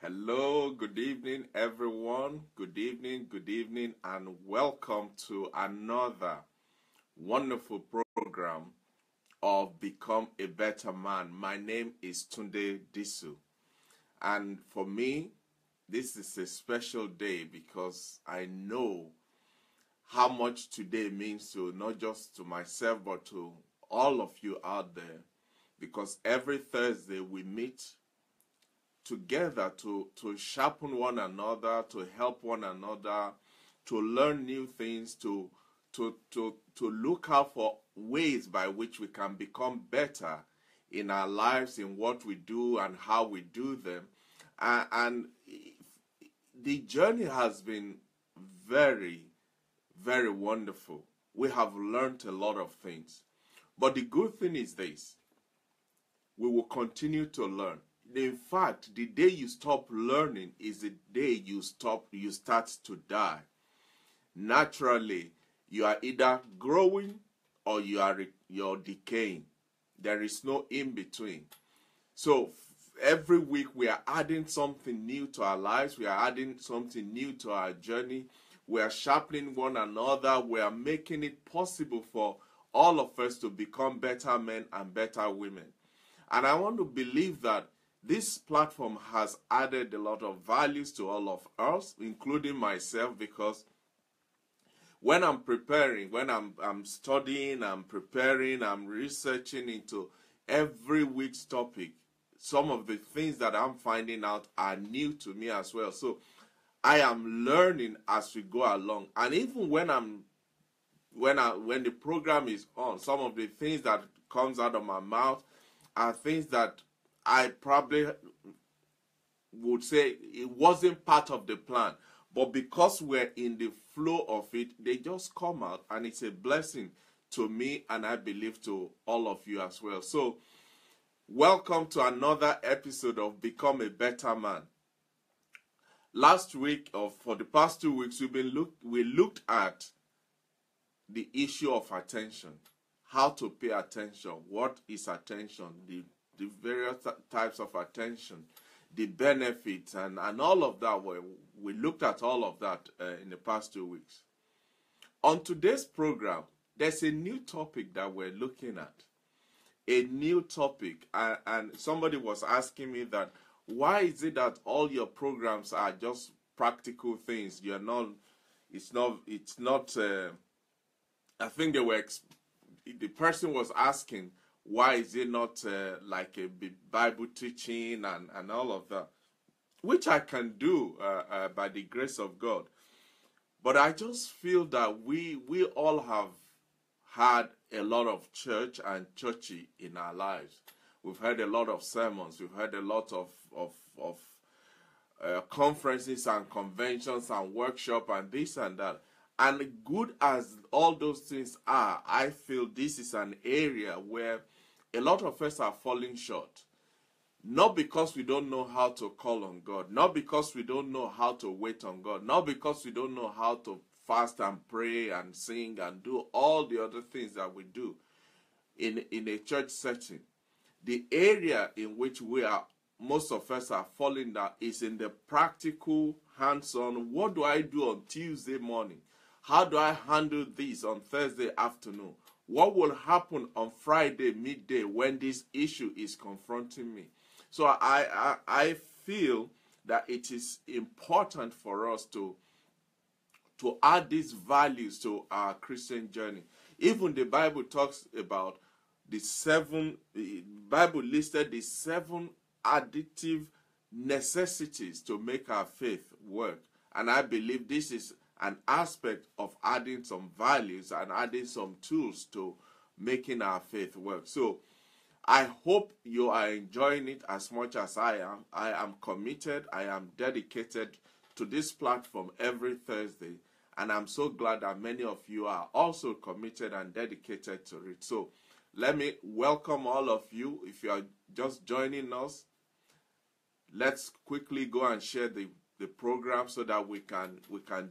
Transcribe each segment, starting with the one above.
Hello, good evening, everyone. Good evening, and welcome to another wonderful program of Become a Better Man. My name is Tunde Disu, and for me, this is a special day because I know how much today means to not just to myself but to all of you out there. Because every Thursday we meet together to sharpen one another, to help one another, to learn new things, to look out for ways by which we can become better in our lives, in what we do and how we do them. And the journey has been very, very wonderful. We have learned a lot of things. But the good thing is this: we will continue to learn. In fact, the day you stop learning is the day you start to die. Naturally, you are either growing or you're decaying. There is no in between. So every week we are adding something new to our lives. We are adding something new to our journey. We are sharpening one another. We are making it possible for all of us to become better men and better women. And I want to believe that this platform has added a lot of values to all of us, including myself, because when I'm preparing, when I'm studying, I'm preparing, I'm researching into every week's topic, some of the things that I'm finding out are new to me as well. So I am learning as we go along. And even when the program is on, some of the things that comes out of my mouth are things that I probably would say it wasn't part of the plan. But because we're in the flow of it, they just come out, and it's a blessing to me, and I believe to all of you as well. So, welcome to another episode of Become a Better Man. Last week, or for the past 2 weeks, we looked at the issue of attention, how to pay attention, what is attention, the various types of attention, the benefits, and all of that. We looked at all of that in the past 2 weeks. On today's program, there's a new topic that we're looking at. A new topic, and somebody was asking me that, why is it that all your programs are just practical things? It's not. I think the person was asking, why is it not like a Bible teaching and all of that, which I can do by the grace of God. But I just feel that we all have had a lot of church and churchy in our lives. We've heard a lot of sermons. We've heard a lot of conferences and conventions and workshops and this and that. And good as all those things are, I feel this is an area where a lot of us are falling short. Not because we don't know how to call on God, not because we don't know how to wait on God, not because we don't know how to fast and pray and sing and do all the other things that we do in a church setting. The area in which most of us are falling down is in the practical, hands-on. What do I do on Tuesday morning? How do I handle this on Thursday afternoon? What will happen on Friday midday when this issue is confronting me? So I feel that it is important for us to add these values to our Christian journey. Even the Bible talks about the Bible listed the 7 additive necessities to make our faith work. And I believe this is an aspect of adding some values and adding some tools to making our faith work. So I hope you are enjoying it as much as I am. I am committed, I am dedicated to this platform every Thursday, and I'm so glad that many of you are also committed and dedicated to it. So let me welcome all of you. If you are just joining us, let's quickly go and share the program so that we can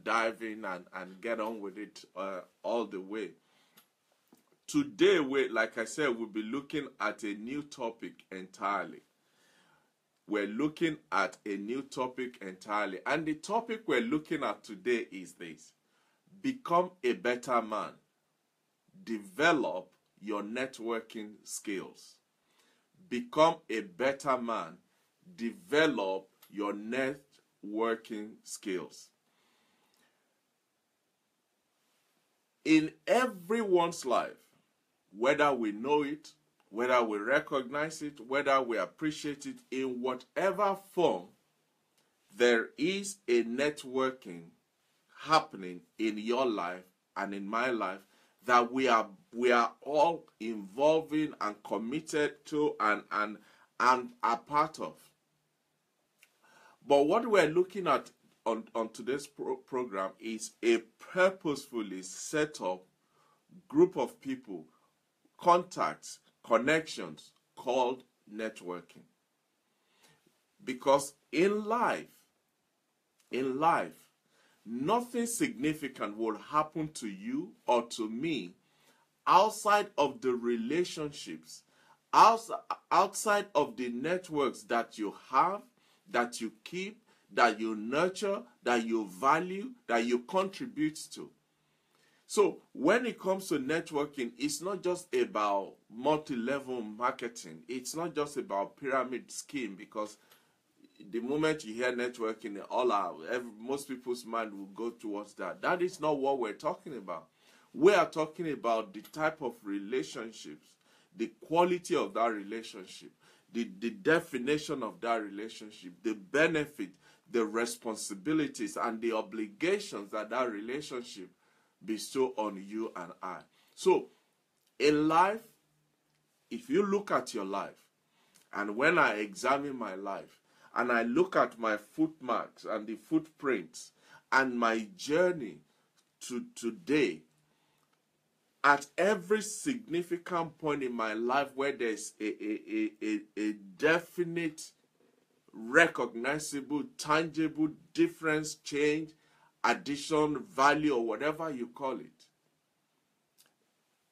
dive in and get on with it all the way. Today, like I said, we'll be looking at a new topic entirely. we're looking at a new topic entirely. And the topic we're looking at today is this: become a better man. Develop your networking skills. Become a better man. Develop your networking skills. In everyone's life, whether we know it, whether we recognize it, whether we appreciate it, in whatever form, there is a networking happening in your life and in my life that we are all involving and committed to and are part of. But what we're looking at on today's program is a purposefully set up group of people, contacts, connections called networking. Because in life, nothing significant will happen to you or to me outside of the relationships, outside of the networks that you have, that you keep, that you nurture, that you value, that you contribute to. So when it comes to networking, it's not just about multi-level marketing. It's not just about pyramid scheme, because the moment you hear networking, most people's mind will go towards that. That is not what we're talking about. We are talking about the type of relationships, the quality of that relationship, the definition of that relationship, the benefit, the responsibilities, and the obligations that that relationship bestow on you and I. So, in life, if you look at your life, and when I examine my life, and I look at my footmarks and the footprints and my journey to today, at every significant point in my life where there's a definite, recognizable, tangible difference, change, addition, value, or whatever you call it,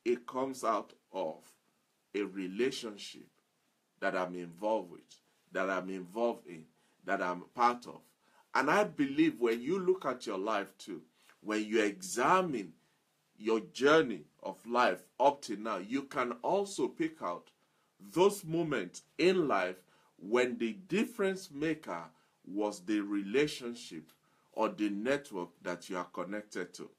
it comes out of a relationship that I'm involved with, that I'm involved in, that I'm part of. And I believe when you look at your life too, when you examine your journey of life up to now, you can also pick out those moments in life when the difference maker was the relationship or the network that you are connected to.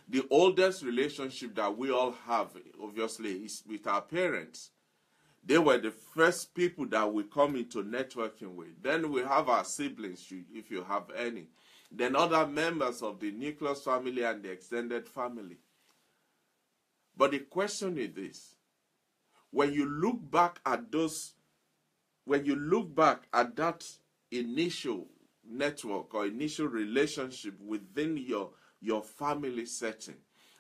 The oldest relationship that we all have, obviously, is with our parents. They were the first people that we come into networking with. Then we have our siblings, if you have any. Then other members of the nucleus family and the extended family. But the question is this: when you look back at that initial network or initial relationship within your family setting,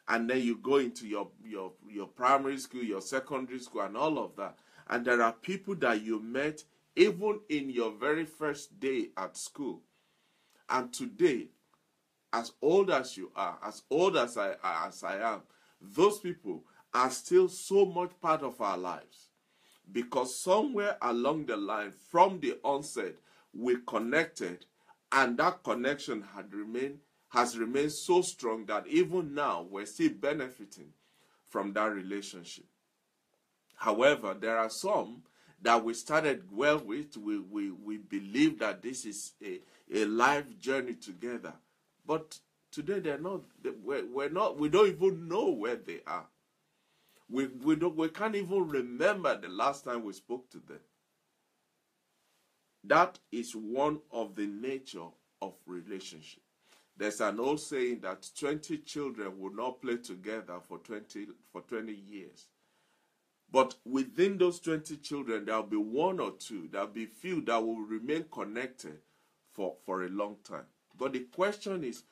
and then you go into your primary school, your secondary school, and all of that, and there are people that you met even in your very first day at school, and today, as old as you are, as old as I am, those people are still so much part of our lives, because somewhere along the line, from the onset, we connected, and that connection has remained so strong that even now we're still benefiting from that relationship. However, there are some that we started well with. We believe that this is a life journey together, but today they're not. We don't even know where they are. We can't even remember the last time we spoke to them. That is one of the nature of relationship. There's an old saying that 20 children will not play together for 20 years. But within those 20 children, there will be one or two, there will be few that will remain connected for a long time. But the question is,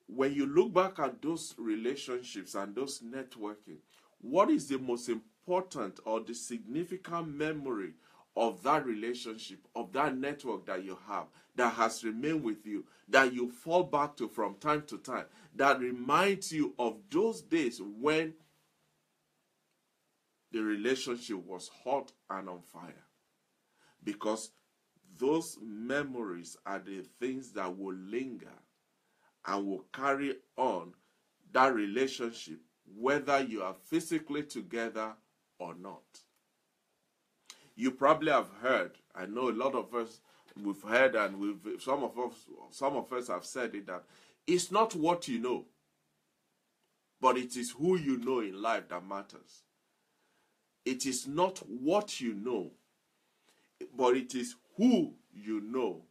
when you look back at those relationships and those networking, what is the most important or the significant memory of that relationship, of that network that you have, that has remained with you, that you fall back to from time to time, that reminds you of those days when the relationship was hot and on fire? Because those memories are the things that will linger and will carry on that relationship, whether you are physically together or not. You probably have heard, I know a lot of us, we've heard, and some of us have said it, that it's not what you know, but it is who you know in life that matters. It is not what you know, but it is who you know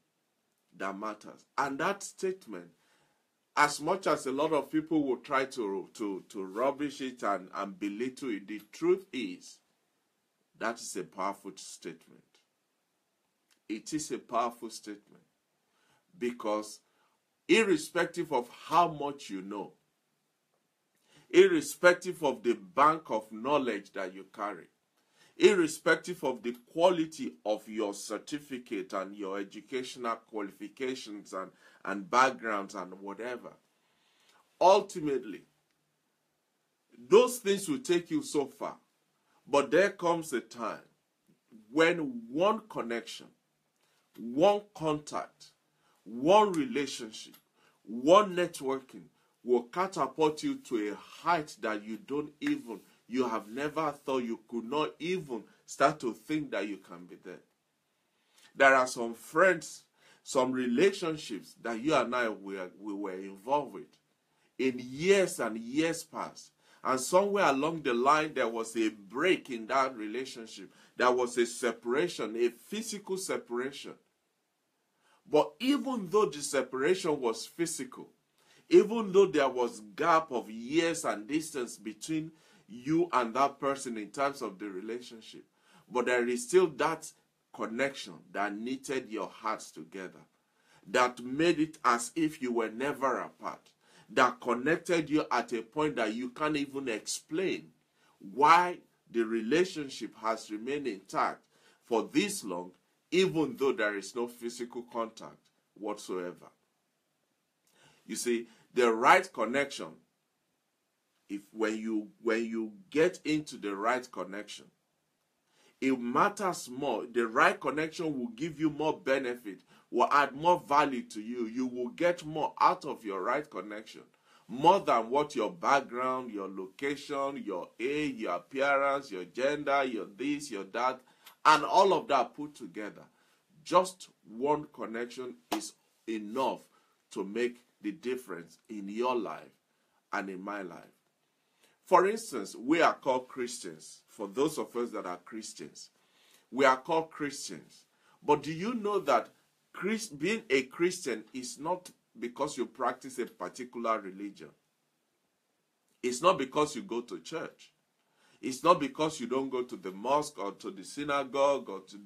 that matters. And that statement, as much as a lot of people will try to rubbish it and belittle it, the truth is that is a powerful statement. It is a powerful statement, because irrespective of how much you know, irrespective of the bank of knowledge that you carry, irrespective of the quality of your certificate and your educational qualifications and backgrounds and whatever, ultimately, those things will take you so far. But there comes a time when one connection, one contact, one relationship, one networking will catapult you to a height that you have never thought, you could not even start to think that you can be there. There are some friends, some relationships that you and I we were involved with in years and years past. And somewhere along the line, there was a break in that relationship. There was a separation, a physical separation. But even though the separation was physical, even though there was gap of years and distance between you and that person in terms of the relationship, but there is still that connection that knitted your hearts together, that made it as if you were never apart, that connected you at a point that you can't even explain why the relationship has remained intact for this long, even though there is no physical contact whatsoever. You see, the right connection, when you get into the right connection, it matters more. The right connection will give you more benefit, will add more value to you. You will get more out of your right connection, more than what your background, your location, your age, your appearance, your gender, your this, your that, and all of that put together. Just one connection is enough to make the difference in your life and in my life. For instance, we are called Christians. For those of us that are Christians, we are called Christians. But do you know that being a Christian is not because you practice a particular religion? It's not because you go to church. It's not because you don't go to the mosque or to the synagogue or to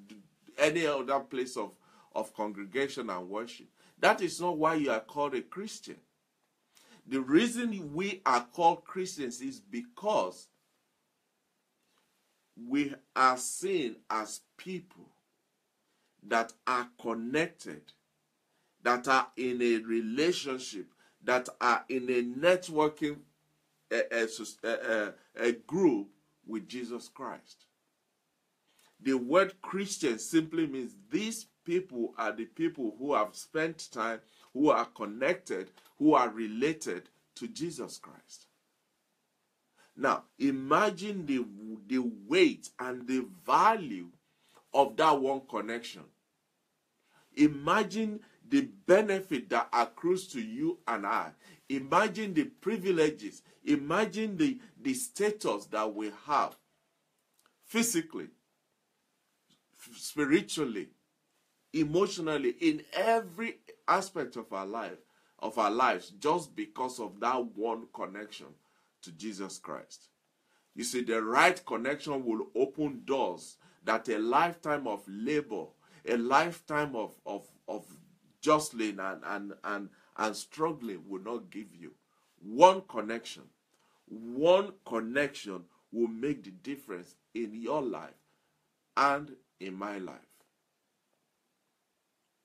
any other place of congregation and worship. That is not why you are called a Christian. The reason we are called Christians is because we are seen as people that are connected, that are in a relationship, that are in a networking a group with Jesus Christ. The word Christian simply means these people are the people who have spent time, who are connected, who are related to Jesus Christ. Now, imagine the weight and the value of that one connection. Imagine the benefit that accrues to you and I. Imagine the privileges. Imagine the status that we have physically, spiritually, emotionally, in every aspect of our lives, just because of that one connection to Jesus Christ. You see, the right connection will open doors that a lifetime of labor, a lifetime of jostling and struggling will not give you. One connection will make the difference in your life and in my life.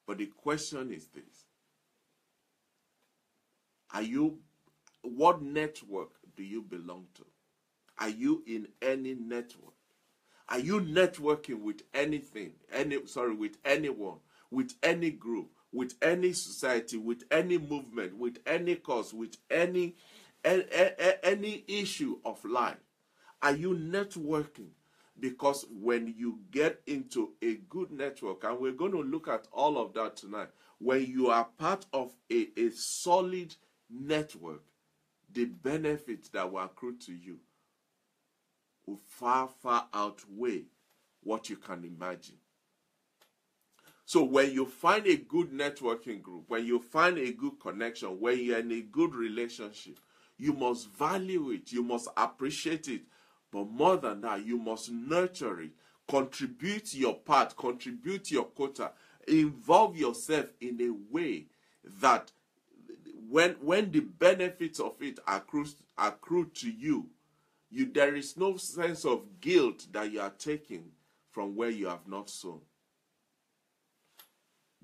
But the question is this: what network do you belong to? Are you in any network? Are you networking with anything, with anyone, with any group, with any society, with any movement, with any cause, with any issue of life? Are you networking? Because when you get into a good network, and we're going to look at all of that tonight, when you are part of a solid network, the benefits that will accrue to you will far, far outweigh what you can imagine. So when you find a good networking group, when you find a good connection, when you're in a good relationship, you must value it, you must appreciate it. But more than that, you must nurture it, contribute your part, contribute your quota, involve yourself in a way that when the benefits of it accrue to you, there is no sense of guilt that you are taking from where you have not sown.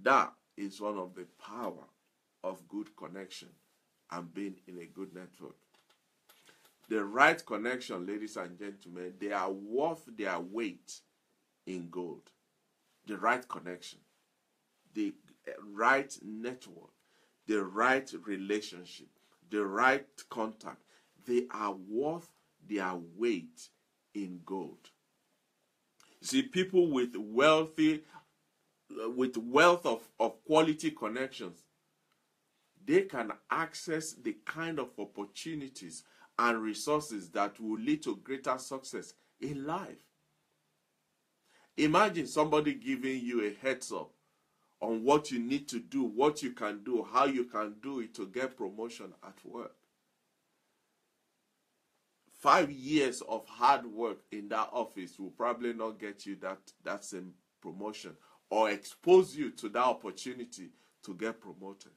That is one of the power of good connection and being in a good network. The right connection, ladies and gentlemen, they are worth their weight in gold. The right connection, the right network, the right relationship, the right contact, they are worth their weight in gold. See, people with wealth of quality connections, they can access the kind of opportunities and resources that will lead to greater success in life. Imagine somebody giving you a heads up on what you need to do, what you can do, how you can do it to get promotion at work. 5 years of hard work in that office will probably not get you that same promotion or expose you to that opportunity to get promoted.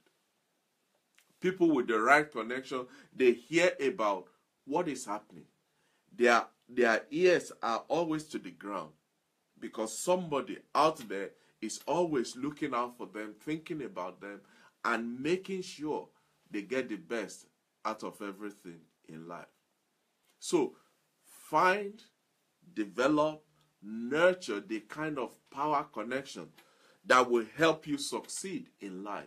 People with the right connection, they hear about what is happening. Their ears are always to the ground because somebody out there is always looking out for them, thinking about them, and making sure they get the best out of everything in life. So, find, develop, nurture the kind of power connection that will help you succeed in life.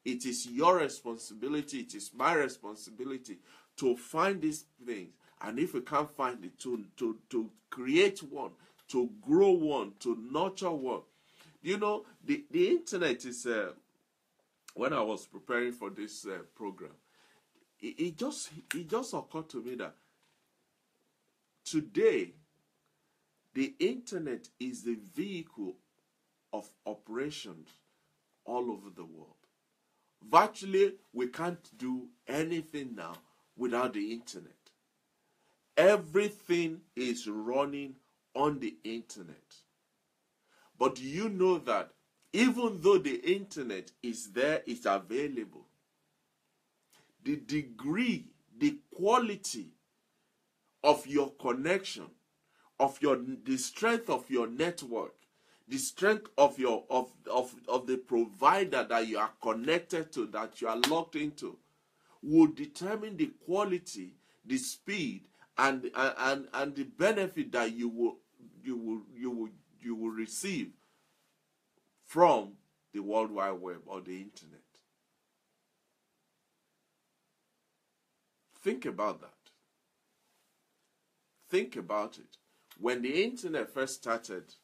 It is your responsibility, it is my responsibility to find these things. And if we can't find it, to create one, to grow one, to nurture one. You know, the internet is, when I was preparing for this program, it just occurred to me that today, the internet is the vehicle of operations all over the world. Virtually, we can't do anything now without the internet. Everything is running on the internet. But do you know that even though the internet is there, it's available, the degree, the quality of your connection, the strength of your network, the strength of the provider that you are connected to, that you are locked into, will determine the quality, the speed, and the benefit that you will receive from the World Wide Web or the internet. Think about that. Think about it. When the internet first started,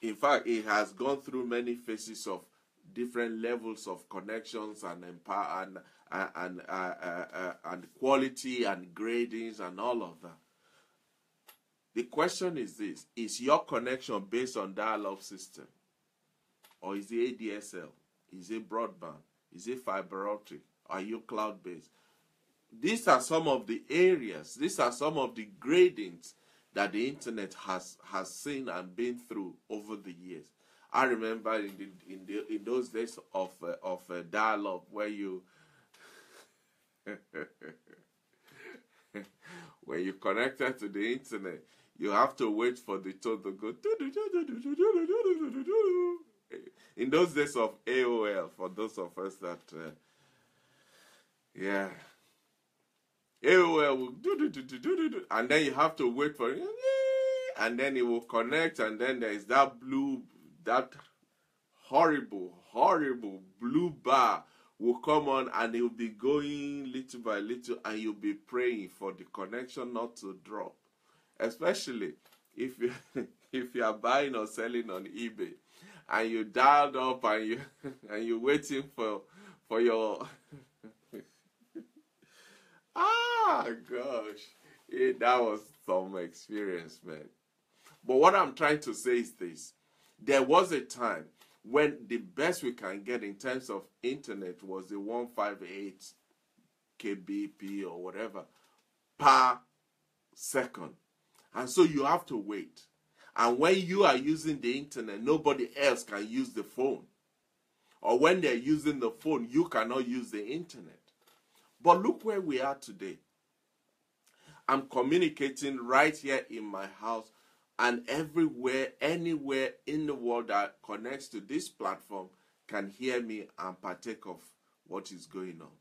in fact, it has gone through many phases of different levels of connections and and quality and gradings and all of that. The question is this: is your connection based on dial-up system, or is it ADSL? Is it broadband? Is it fiber optic? Are you cloud-based? These are some of the areas. These are some of the gradings that the internet has seen and been through over the years. I remember in those days of dial-up, where you when you connected to the internet, you have to wait for the tone to go. In those days of AOL, for those of us that, everywhere will do, and then you have to wait for it, and then it will connect, and then there is that horrible blue bar will come on, and it will be going little by little, and you'll be praying for the connection not to drop, especially if you if you are buying or selling on eBay and you dialed up and you're waiting for your gosh, that was some experience, man. But what I'm trying to say is this: there was a time when the best we can get in terms of internet was the 158 kbp or whatever per second, and so you have to wait. And when you are using the internet, nobody else can use the phone, or when they're using the phone, you cannot use the internet. But look where we are today. I'm communicating right here in my house, and everywhere, anywhere in the world that connects to this platform can hear me and partake of what is going on.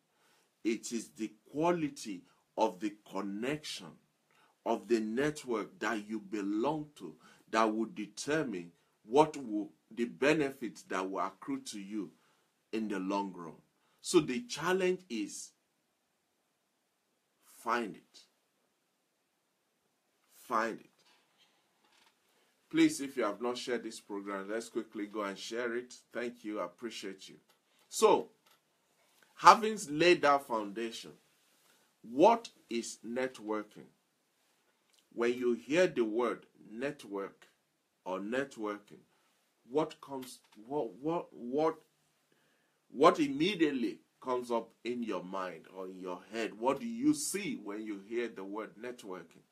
It is the quality of the connection of the network that you belong to that will determine what will the benefits that will accrue to you in the long run. So the challenge is find it. Find it. Please, if you have not shared this program, let's quickly go and share it. Thank you. I appreciate you. So, having laid that foundation, what is networking? When you hear the word network or networking, what immediately comes up in your mind or in your head? What do you see when you hear the word networking?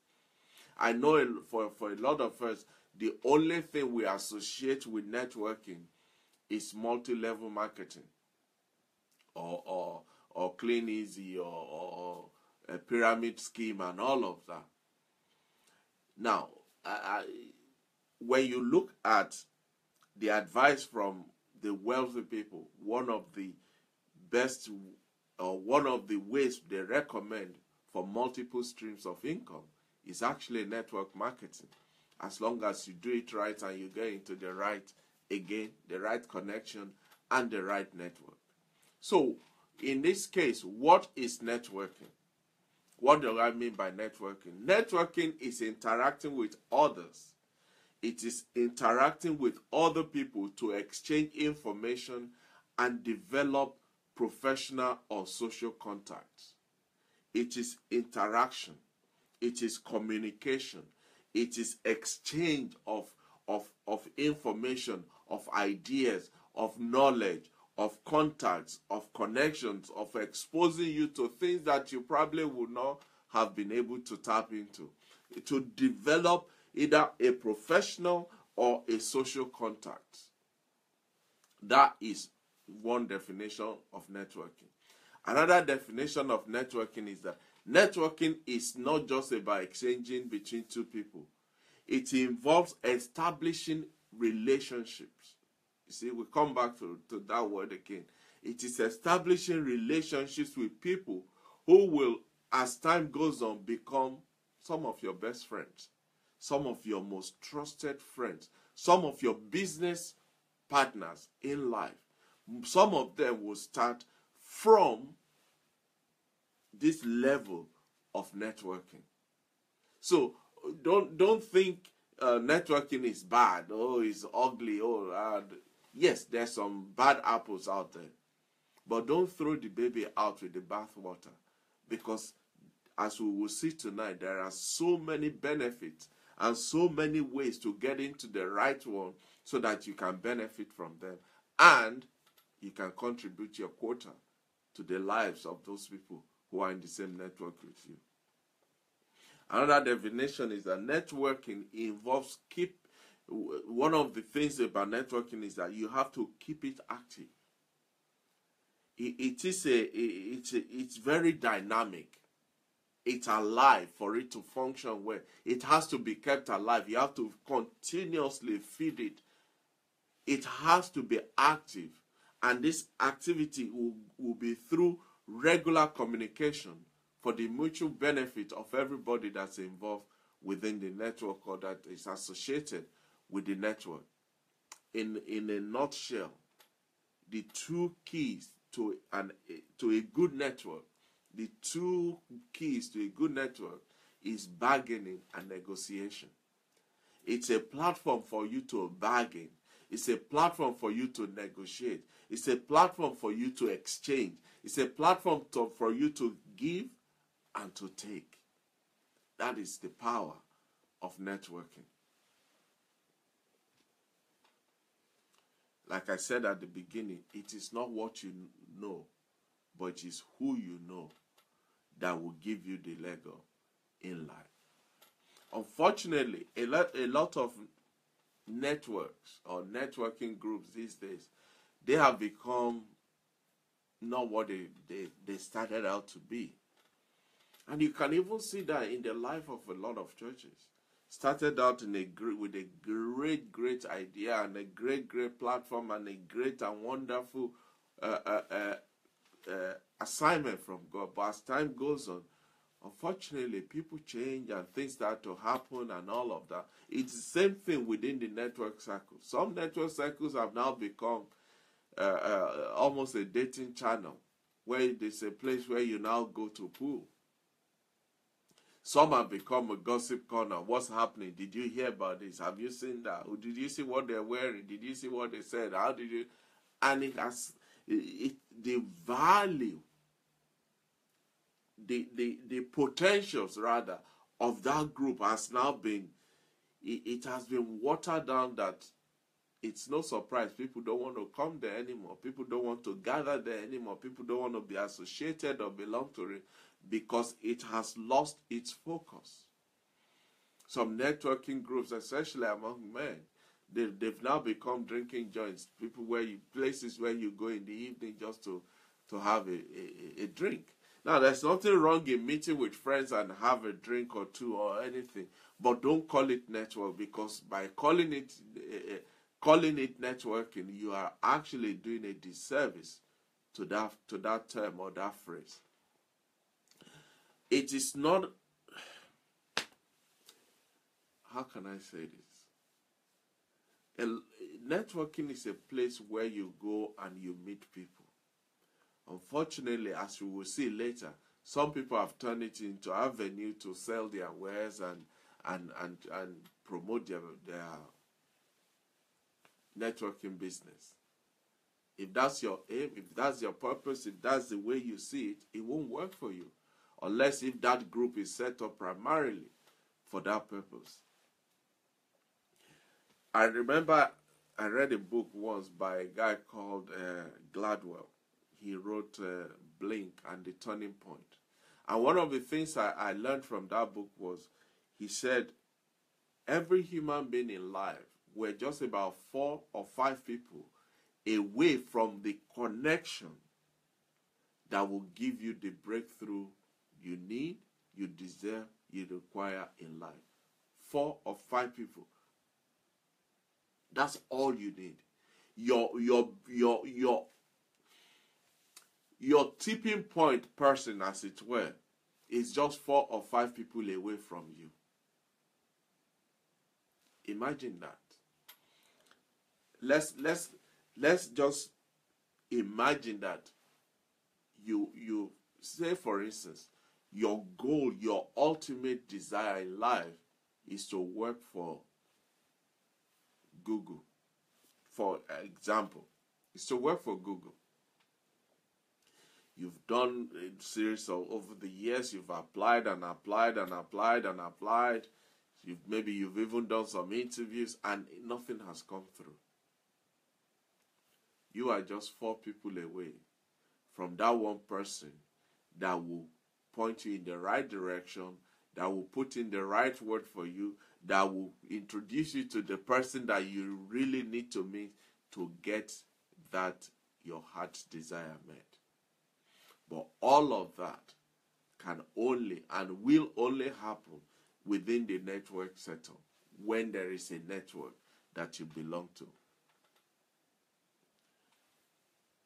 I know for a lot of us, the only thing we associate with networking is multi-level marketing or clean easy or a pyramid scheme and all of that. Now, when you look at the advice from the wealthy people, one of the best or one of the ways they recommend for multiple streams of income is actually network marketing. As long as you do it right and you get into the right connection and the right network. So, in this case, what is networking? What do I mean by networking? Networking is interacting with others. It is interacting with other people to exchange information and develop professional or social contacts. It is interaction. It is communication. It is exchange of information, of ideas, of knowledge, of contacts, of connections, of exposing you to things that you probably would not have been able to tap into, to develop either a professional or a social contact. That is one definition of networking. Another definition of networking is that networking is not just about exchanging between two people. It involves establishing relationships. You see, we come back to that word again. It is establishing relationships with people who will, as time goes on, become some of your best friends, some of your most trusted friends, some of your business partners in life. Some of them will start from this level of networking. So don't think networking is bad, it's ugly, yes, there's some bad apples out there, but don't throw the baby out with the bathwater, because as we will see tonight, there are so many benefits and so many ways to get into the right one so that you can benefit from them and you can contribute your quota to the lives of those people who are in the same network with you. Another definition is that networking involves one of the things about networking is that you have to keep it active. It's very dynamic. It's alive for it to function well. It has to be kept alive. You have to continuously feed it. It has to be active. And this activity will be through regular communication for the mutual benefit of everybody that's involved within the network or that is associated with the network. In a nutshell, the two keys to a good network, the two keys to a good network is bargaining and negotiation. It's a platform for you to bargain. It's a platform for you to negotiate. It's a platform for you to exchange. It's a platform for you to give and to take. That is the power of networking. Like I said at the beginning, it is not what you know, but it is who you know that will give you the leg up in life. Unfortunately, a lot of networks or networking groups these days, they have become not what they started out to be. And you can even see that in the life of a lot of churches. Started out with a great idea and a great platform and a great and wonderful assignment from God. But as time goes on, unfortunately, people change and things start to happen and all of that. It's the same thing within the network circles. Some network circles have now become almost a dating channel, where there's a place where you now go to pool. Some have become a gossip corner. What's happening? Did you hear about this? Have you seen that? Or did you see what they're wearing? Did you see what they said? How did you? And the value, the potentials rather of that group has now been, it has been watered down, that it's no surprise people don't want to come there anymore. People don't want to gather there anymore. People don't want to be associated or belong to it, because it has lost its focus. Some networking groups, especially among men, they've now become drinking joints. Places where you go in the evening just to have a drink. Now, there's nothing wrong in meeting with friends and have a drink or two or anything, but don't call it network, because by calling it networking, you are actually doing a disservice to that term or that phrase. It is not, how can I say this? Networking is a place where you go and you meet people. Unfortunately, as we will see later, some people have turned it into an avenue to sell their wares and promote their networking business. If that's your aim, if that's your purpose, if that's the way you see it, it won't work for you. Unless if that group is set up primarily for that purpose. I remember I read a book once by a guy called Gladwell. He wrote Blink and the Turning Point. And one of the things I learned from that book was, he said, every human being in life, we're just about 4 or 5 people away from the connection that will give you the breakthrough you need, you deserve, you require in life. 4 or 5 people. That's all you need. Your tipping point person, as it were, is just 4 or 5 people away from you. Imagine that. Let's just imagine that you say, for instance, your goal, your ultimate desire in life is to work for Google. For example, is to work for Google. You've done a series of, over the years, you've applied and applied and applied and applied. Maybe you've even done some interviews and nothing has come through. You are just 4 people away from that one person that will point you in the right direction, that will put in the right word for you, that will introduce you to the person that you really need to meet to get that your heart's desire met. But all of that can only and will only happen within the network setup, when there is a network that you belong to.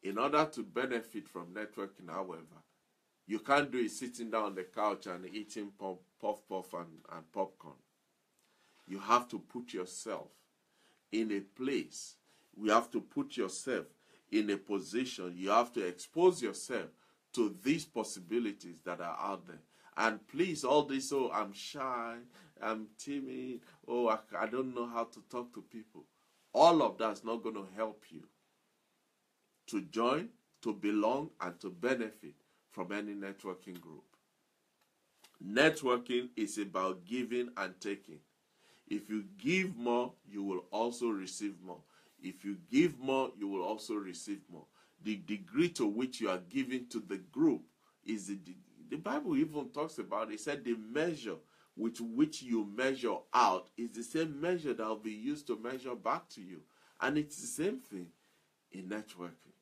In order to benefit from networking, however, You can't do it sitting down on the couch and eating puff and popcorn. You have to put yourself in a place. You have to put yourself in a position. You have to expose yourself to these possibilities that are out there. And please, all this, oh, I'm shy, I'm timid, oh, I don't know how to talk to people. All of that's not going to help you to join, to belong, and to benefit from any networking group. Networking is about giving and taking. If you give more, you will also receive more. If you give more, you will also receive more. The degree to which you are giving to the group is the Bible even talks about it. It said the measure with which you measure out is the same measure that will be used to measure back to you. And it's the same thing in networking.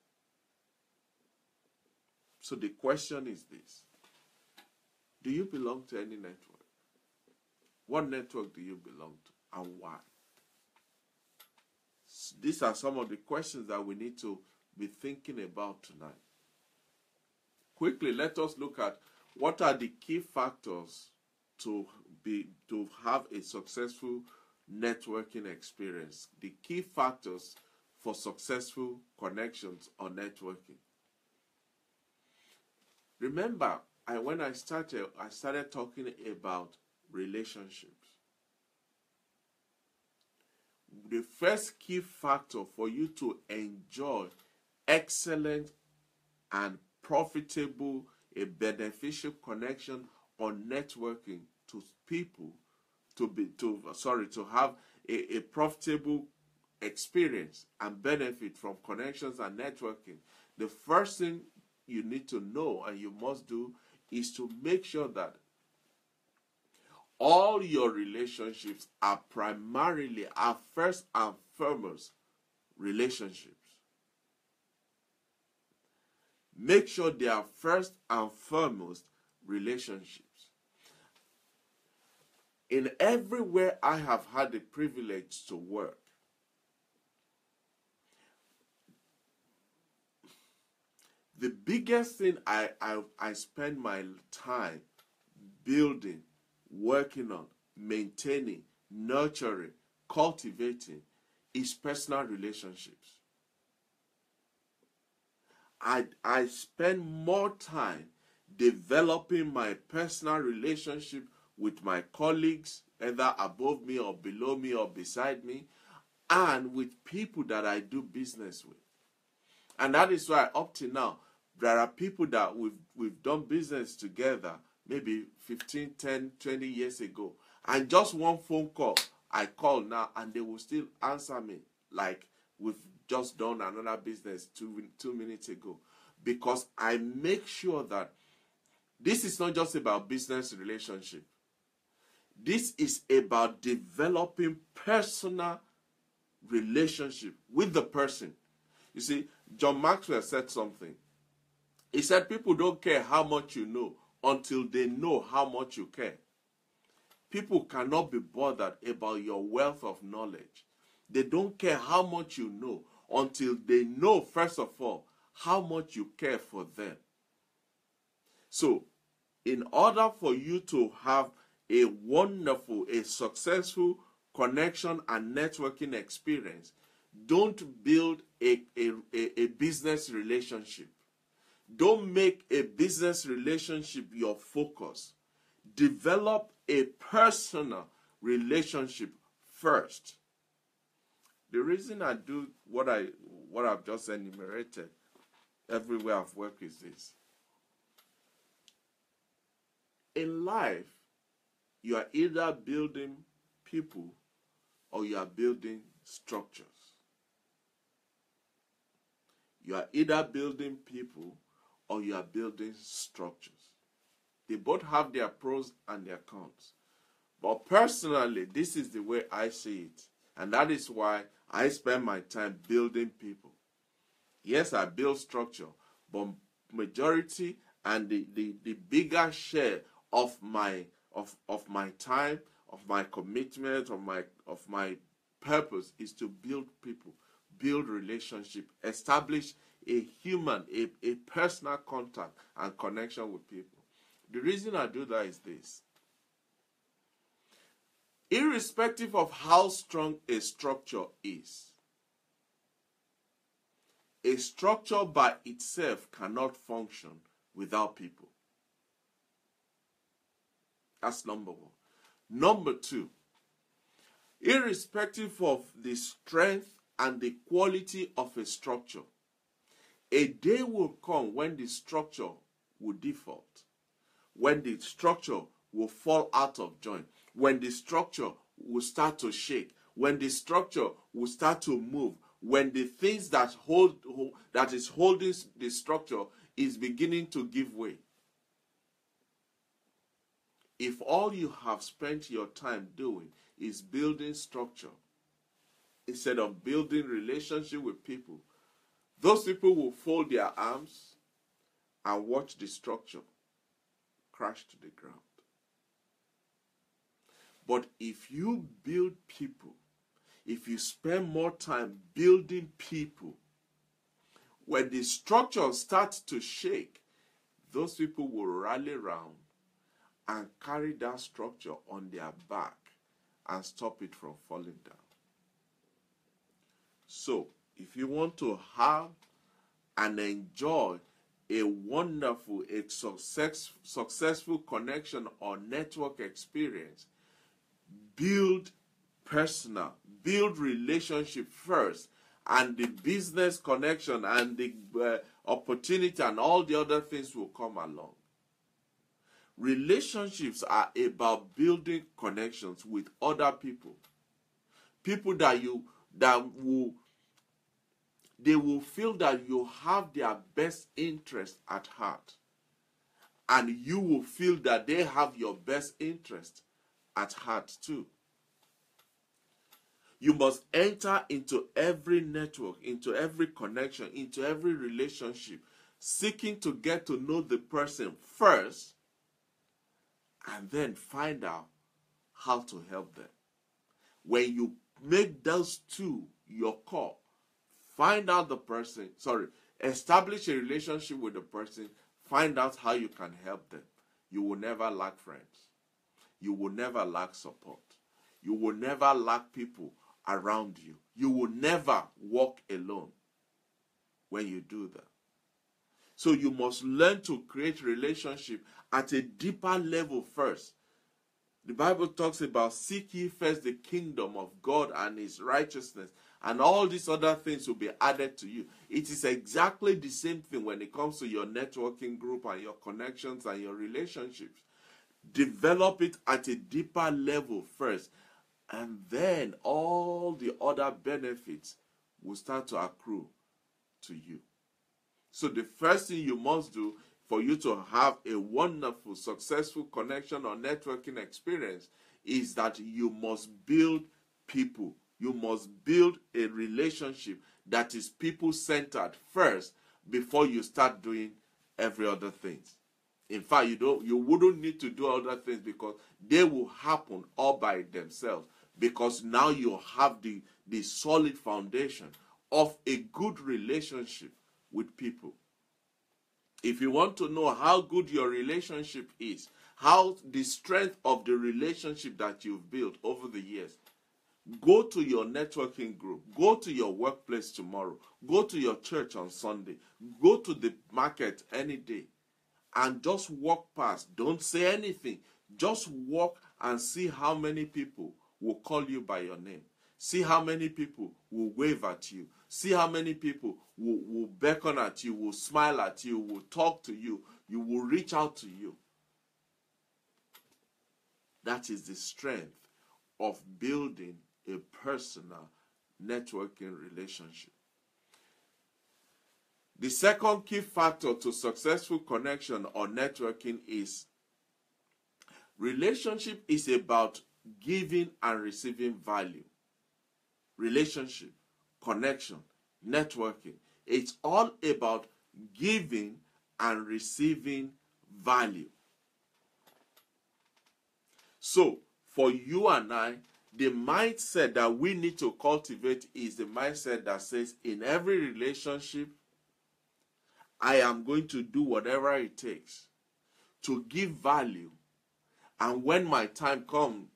So the question is this: do you belong to any network? What network do you belong to, and why? These are some of the questions that we need to be thinking about tonight. Quickly, let us look at what are the key factors to have a successful networking experience. The key factors for successful connections or networking. Remember, when I started talking about relationships. The first key factor for you to enjoy excellent and profitable, a beneficial connection or networking to people, to have a profitable experience and benefit from connections and networking, the first thing you need to know and you must do is to make sure that all your relationships are first and foremost relationships. Make sure they are first and foremost relationships. In everywhere I have had the privilege to work, the biggest thing I spend my time building, working on, maintaining, nurturing, cultivating is personal relationships. I spend more time developing my personal relationship with my colleagues, either above me or below me or beside me, and with people that I do business with. And that is why up to now, there are people that we've done business together maybe 15, 10, 20 years ago. And just one phone call, I call now, and they will still answer me like we've just done another business 2 minutes ago. Because I make sure that this is not just about business relationship. This is about developing personal relationship with the person. You see, John Maxwell said something. He said people don't care how much you know until they know how much you care. People cannot be bothered about your wealth of knowledge. They don't care how much you know until they know, first of all, how much you care for them. So, in order for you to have a wonderful, a successful connection and networking experience, don't build a business relationship. Don't make a business relationship your focus. Develop a personal relationship first. The reason I do what I've just enumerated everywhere I've worked is this. In life, you are either building people or you are building structures. You are either building people or you are building structures. They both have their pros and their cons. But personally, this is the way I see it. And that is why I spend my time building people. Yes, I build structure, but majority and the bigger share of my time, of my commitment, of my purpose is to build people, build relationship, establish a human, a personal contact and connection with people. The reason I do that is this. Irrespective of how strong a structure is, a structure by itself cannot function without people. That's number one. Number two, irrespective of the strength and the quality of a structure, a day will come when the structure will default, when the structure will fall out of joint, when the structure will start to shake, when the structure will start to move, when the things that is holding the structure is beginning to give way. If all you have spent your time doing is building structure instead of building relationship with people, those people will fold their arms and watch the structure crash to the ground. But if you build people, if you spend more time building people, when the structure starts to shake, those people will rally around and carry that structure on their back and stop it from falling down. So, if you want to have and enjoy a wonderful, successful connection or network experience, build personal, build relationship first, and the business connection and the opportunity and all the other things will come along. Relationships are about building connections with other people. People that they will feel that you have their best interest at heart. And you will feel that they have your best interest at heart too. You must enter into every network, into every connection, into every relationship, seeking to get to know the person first, and then find out how to help them. When you make those two your core, establish a relationship with the person, find out how you can help them, you will never lack friends. You will never lack support. You will never lack people around you. You will never walk alone when you do that. So you must learn to create relationship at a deeper level first. The Bible talks about seek ye first the kingdom of God and his righteousness, and all these other things will be added to you. It is exactly the same thing when it comes to your networking group and your connections and your relationships. Develop it at a deeper level first, and then all the other benefits will start to accrue to you. So the first thing you must do for you to have a wonderful, successful connection or networking experience is that you must build people. You must build a relationship that is people-centered first before you start doing every other thing. In fact, you wouldn't need to do other things because they will happen all by themselves, because now you have the solid foundation of a good relationship with people. If you want to know how good your relationship is, how the strength of the relationship that you've built over the years, go to your networking group, go to your workplace tomorrow, go to your church on Sunday, go to the market any day, and just walk past. Don't say anything. Just walk and see how many people will call you by your name. See how many people will wave at you. See how many people will beckon at you, will smile at you, will talk to you, you will reach out to you. That is the strength of building a personal networking relationship. The second key factor to successful connection or networking is relationship is about giving and receiving value. Relationship, connection, networking. It's all about giving and receiving value. So, for you and I, the mindset that we need to cultivate is the mindset that says in every relationship, I am going to do whatever it takes to give value. And when my time comes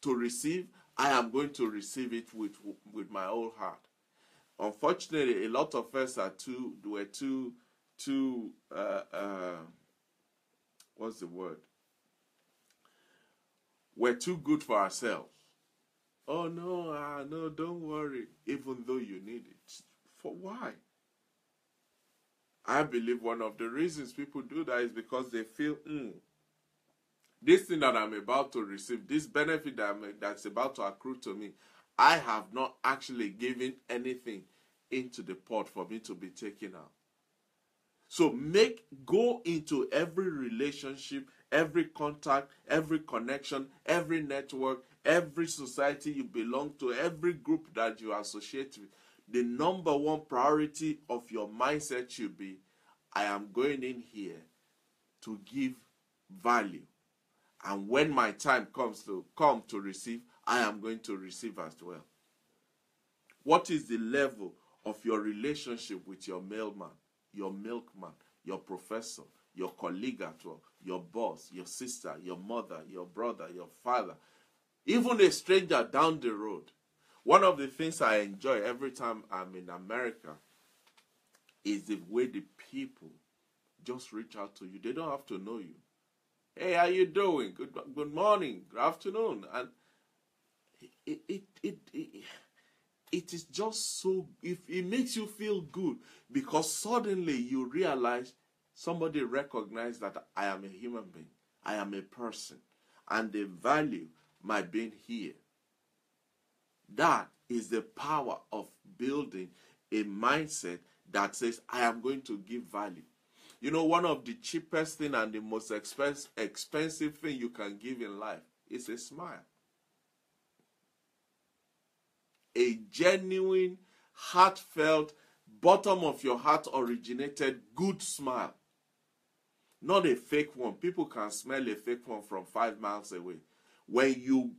to receive, I am going to receive it with my whole heart. Unfortunately, a lot of us were too what's the word? We're too good for ourselves. Oh no, no, don't worry. Even though you need it. For why? I believe one of the reasons people do that is because they feel, this thing that I'm about to receive, this benefit that's about to accrue to me, I have not actually given anything into the pot for me to be taken out. So go into every relationship, every contact, every connection, every network, every society you belong to, every group that you associate with. The number one priority of your mindset should be, I am going in here to give value. And when my time comes to receive, I am going to receive as well. What is the level of your relationship with your mailman, your milkman, your professor, your colleague at work, your boss, your sister, your mother, your brother, your father, even a stranger down the road? One of the things I enjoy every time I'm in America is the way the people just reach out to you. They don't have to know you. Hey, how you doing? Good morning, good afternoon. And it is just so, it makes you feel good, because suddenly you realize somebody recognized that I am a human being, I am a person, and they value my being here. That is the power of building a mindset that says, I am going to give value. You know, one of the cheapest thing and the most expensive thing you can give in life is a smile. A genuine, heartfelt, bottom of your heart originated good smile. Not a fake one. People can smell a fake one from 5 miles away. When you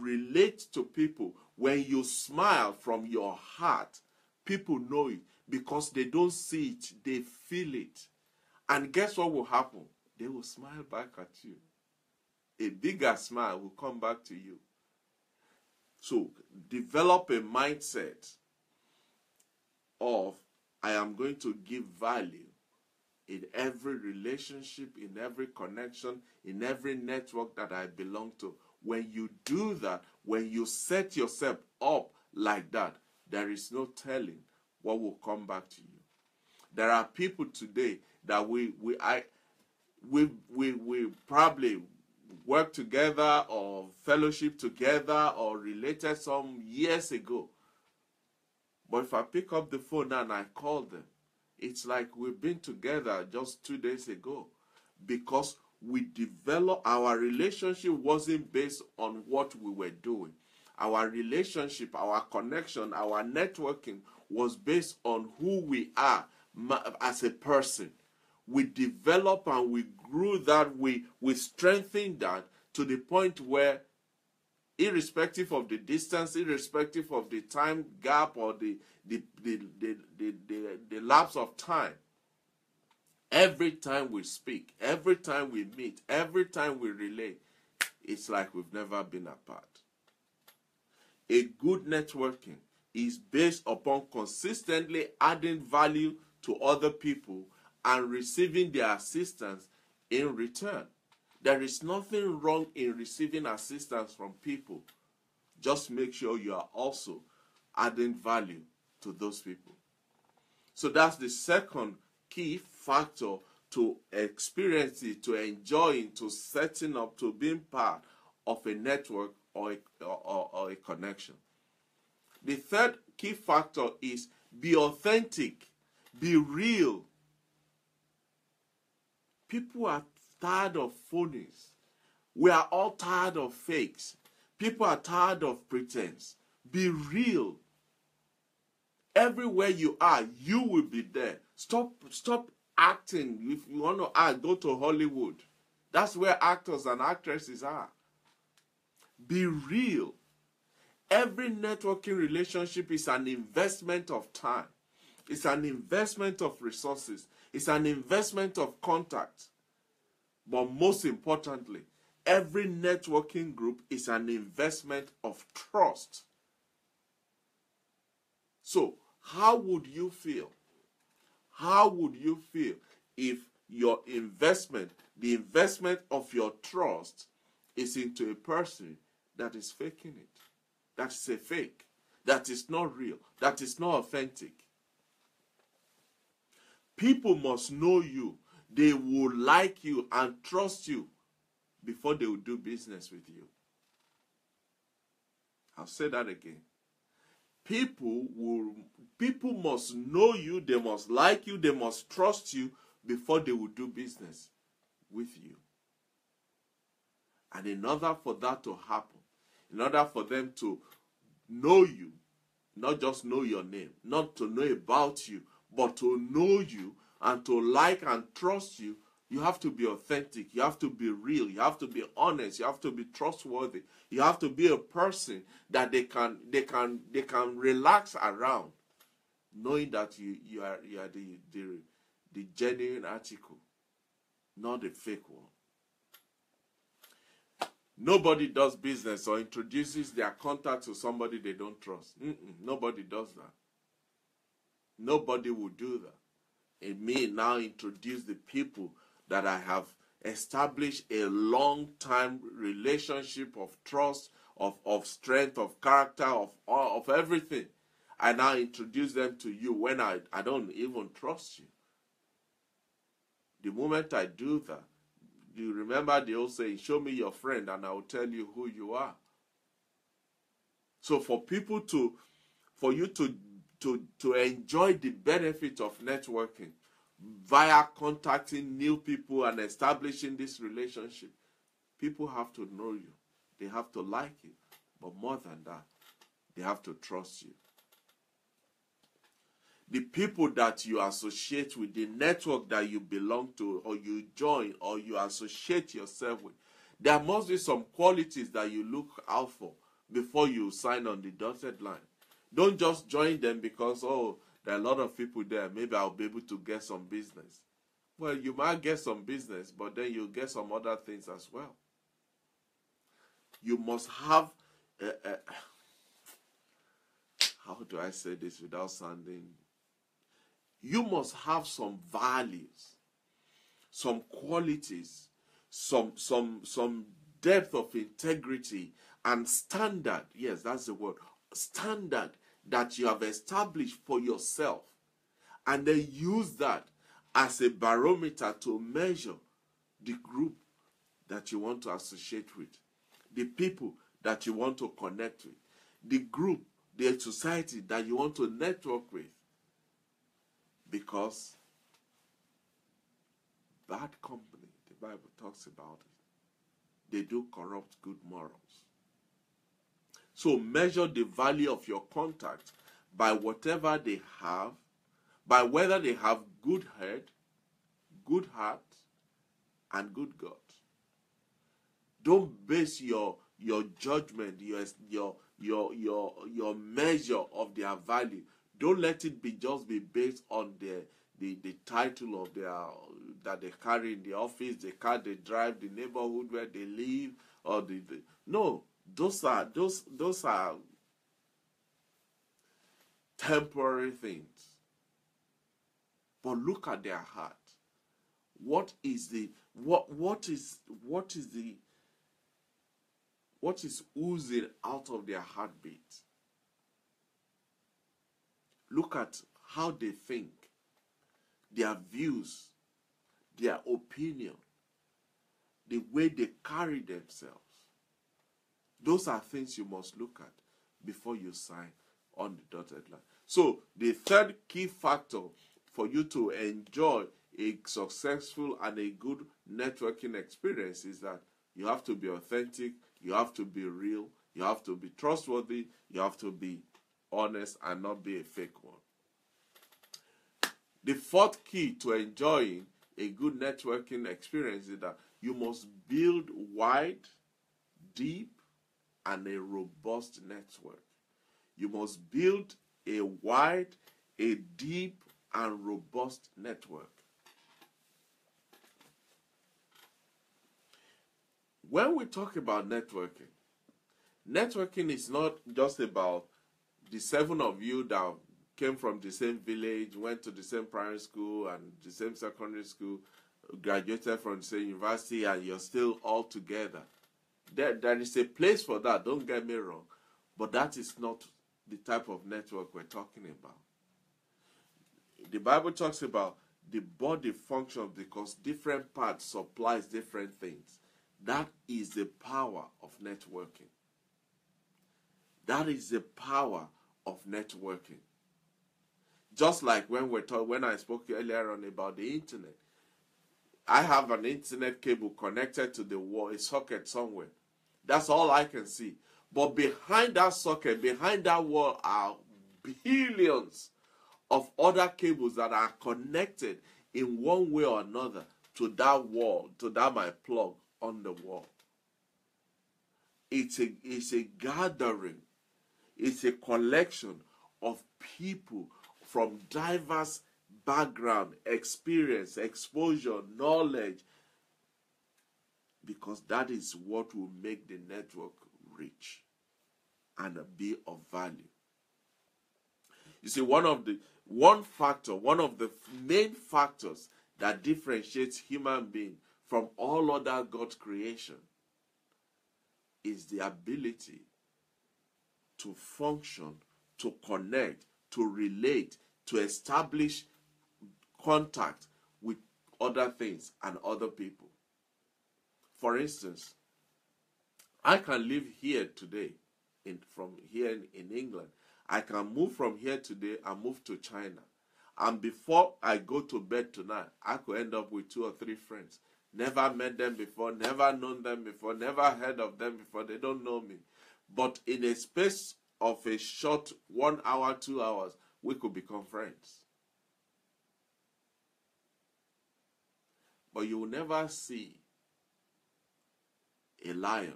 relate to people, when you smile from your heart, people know it, because they don't see it, they feel it. And guess what will happen? They will smile back at you. A bigger smile will come back to you. So develop a mindset of, I am going to give value in every relationship, in every connection, in every network that I belong to. When you do that, when you set yourself up like that, there is no telling what will come back to you. There are people today that we probably work together or fellowship together or related some years ago. But if I pick up the phone and I call them, it's like we've been together just 2 days ago, because our relationship wasn't based on what we were doing. Our relationship, our connection, our networking was based on who we are as a person. We developed and we grew that, we strengthened that to the point where, irrespective of the distance, irrespective of the time gap or the lapse of time, every time we speak, every time we meet, every time we relate, it's like we've never been apart. A good networking is based upon consistently adding value to other people and receiving their assistance in return. There is nothing wrong in receiving assistance from people. Just make sure you are also adding value to those people. So that's the second key factor to experiencing, to enjoying, to setting up, to being part of a network or a connection. The third key factor is be authentic, be real. People are tired of phonies. We are all tired of fakes. People are tired of pretense. Be real. Everywhere you are, you will be there. Stop acting. If you want to act, go to Hollywood. That's where actors and actresses are. Be real. Every networking relationship is an investment of time. It's an investment of resources. It's an investment of contact. But most importantly, every networking group is an investment of trust. So, how would you feel? How would you feel if your investment, the investment of your trust, is into a person that is faking it? That is a fake. That is not real. That is not authentic. People must know you. They will like you and trust you before they will do business with you. I'll say that again. People must know you, they must like you, they must trust you before they will do business with you. And in order for that to happen, in order for them to know you, not just know your name, not to know about you, but to know you and to like and trust you, you have to be authentic. You have to be real. You have to be honest. You have to be trustworthy. You have to be a person that they can relax around, knowing that you are the genuine article, not the fake one. Nobody does business or introduces their contact to somebody they don't trust. Nobody does that. Nobody will do that. It may now introduce the people that I have established a long-time relationship of trust, of strength, of character, of everything. I now introduce them to you when I don't even trust you. The moment I do that, you remember the old saying, show me your friend and I will tell you who you are. So for you to enjoy the benefit of networking via contacting new people and establishing this relationship, people have to know you. They have to like you. But more than that, they have to trust you. The people that you associate with, the network that you belong to or you join or you associate yourself with, there must be some qualities that you look out for before you sign on the dotted line. Don't just join them because, there are a lot of people there, maybe I'll be able to get some business. Well, you might get some business, but then you'll get some other things as well. You must have, how do I say this without sounding... You must have some values, some qualities, some depth of integrity and standard. Yes, that's the word. Standard that you have established for yourself. And then use that as a barometer to measure the group that you want to associate with, the people that you want to connect with, the group, the society that you want to network with. Because bad company, the Bible talks about it, they do corrupt good morals. So measure the value of your contact by whatever they have, by whether they have good head, good heart, and good gut. Don't base your judgment, your measure of their value. Don't let it be based on the title of that they carry in the office, the car they drive, the neighborhood where they live, or no. Those are temporary things. But look at their heart. What is oozing out of their heartbeat? Look at how they think, their views, their opinion, the way they carry themselves. Those are things you must look at before you sign on the dotted line. So the third key factor for you to enjoy a successful and a good networking experience is that you have to be authentic, you have to be real, you have to be trustworthy, you have to be honest and not be a fake one. The fourth key to enjoying a good networking experience is that you must build wide, deep, and a robust network. You must build a wide, a deep and robust network. When we talk about networking, networking is not just about the 7 of you that came from the same village, went to the same primary school and the same secondary school, graduated from the same university, and you're still all together. There is a place for that, don't get me wrong, but that is not the type of network we're talking about. The Bible talks about the body functions because different parts supplies different things. That is the power of networking. That is the power of networking. Just like when I spoke earlier on about the internet. I have an internet cable connected to the wall, a socket somewhere. That's all I can see. But behind that socket, behind that wall are billions of other cables that are connected in one way or another to that wall, to that my plug on the wall. It's a gathering. It's a collection of people from diverse background, experience, exposure, knowledge, because that is what will make the network rich and be of value. You see, one of the main factors that differentiates human being from all other God's creation is the ability to function, to connect, to relate, to establish contact with other things and other people. For instance, I can live here today, from here in England. I can move from here today and move to China. And before I go to bed tonight, I could end up with 2 or 3 friends. Never met them before, never known them before, never heard of them before. They don't know me. But in a space of a short 1 hour, 2 hours, we could become friends. But you will never see a lion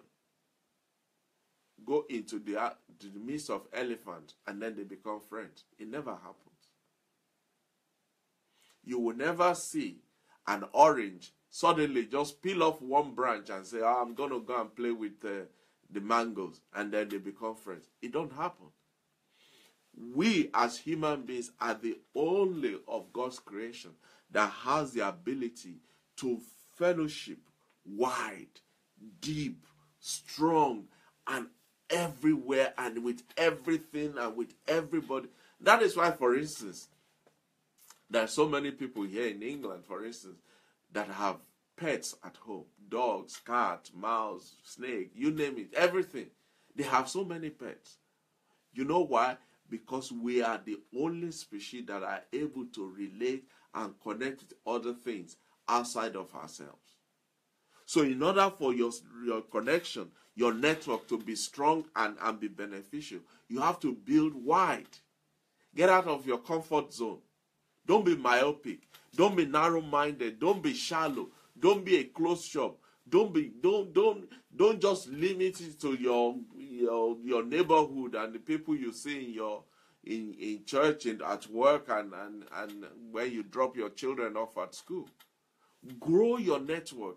go into the midst of elephants and then they become friends. It never happens. You will never see an orange suddenly just peel off one branch and say, I'm going to go and play with the mangoes, and then they become friends. It don't happen. We as human beings are the only of God's creation that has the ability to fellowship wide, deep, strong, and everywhere, and with everything and with everybody. That is why, for instance, there are so many people here in England, for instance, that have pets at home. Dogs, cats, mouse, snake, you name it, everything. They have so many pets. You know why? Because we are the only species that are able to relate and connect with other things outside of ourselves. So in order for your connection, your network to be strong and be beneficial, you have to build wide. Get out of your comfort zone. Don't be myopic. Don't be narrow-minded. Don't be shallow. Don't be a closed shop. Don't just limit it to your neighborhood and the people you see in church and at work and when you drop your children off at school. Grow your network.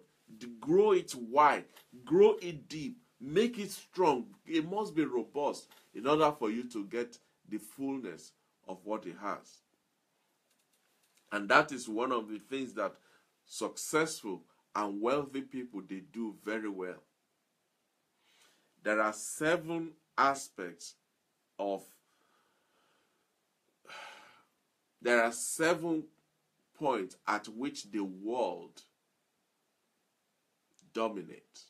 Grow it wide. Grow it deep. Make it strong. It must be robust in order for you to get the fullness of what it has. And that is one of the things that successful and wealthy people, they do very well. There are 7 aspects of, there are 7 points at which the world dominates.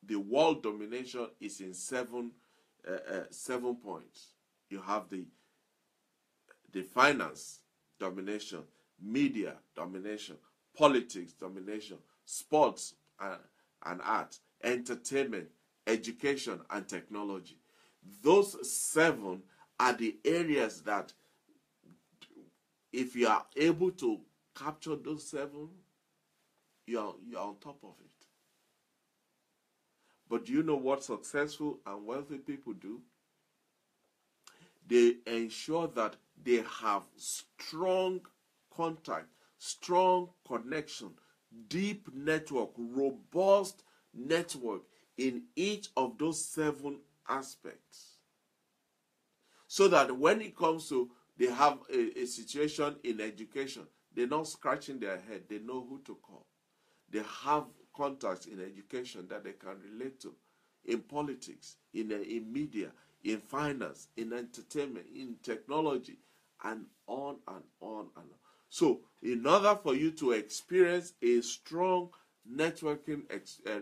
The world domination is in 7 points. You have the finance domination, media domination, politics domination, sports and art, entertainment, education, and technology. Those 7 are the areas that, if you are able to capture those 7, you're on top of it. But do you know what successful and wealthy people do? They ensure that they have strong contact, strong connection, deep network, robust network in each of those 7 aspects. So that when it comes to they have a situation in education, they're not scratching their head. They know who to call. They have contacts in education that they can relate to, in politics, in media, in finance, in entertainment, in technology, and on and on and on. So, in order for you to experience a strong networking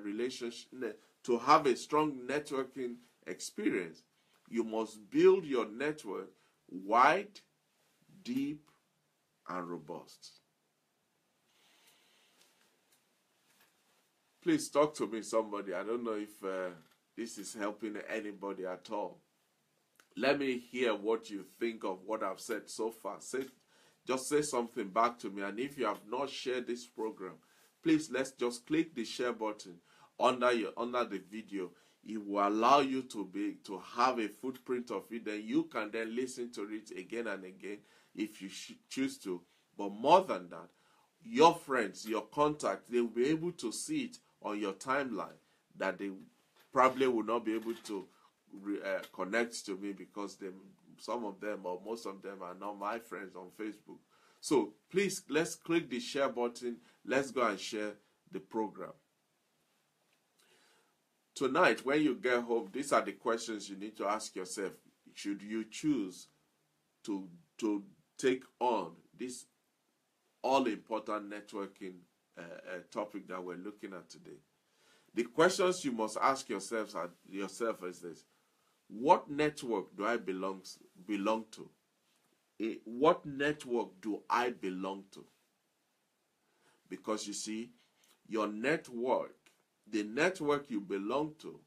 relationship, to have a strong networking experience, you must build your network wide, deep, and robust. Please talk to me, somebody. I don't know if this is helping anybody at all. Let me hear what you think of what I've said so far. Just say something back to me. And if you have not shared this program, please let's just click the share button under the video. It will allow you to have a footprint of it. Then you can then listen to it again and again if you choose to. But more than that, your friends, your contacts, they will be able to see it on your timeline that they probably will not be able to connect to me because some of them or most of them are not my friends on Facebook. So please, let's click the share button. Let's go and share the program. Tonight, when you get home, these are the questions you need to ask yourself. Should you choose to take on this all-important networking topic that we're looking at today? The questions you must ask yourself is this: what network do I belong to? What network do I belong to? Because you see, your network, the network you belong to,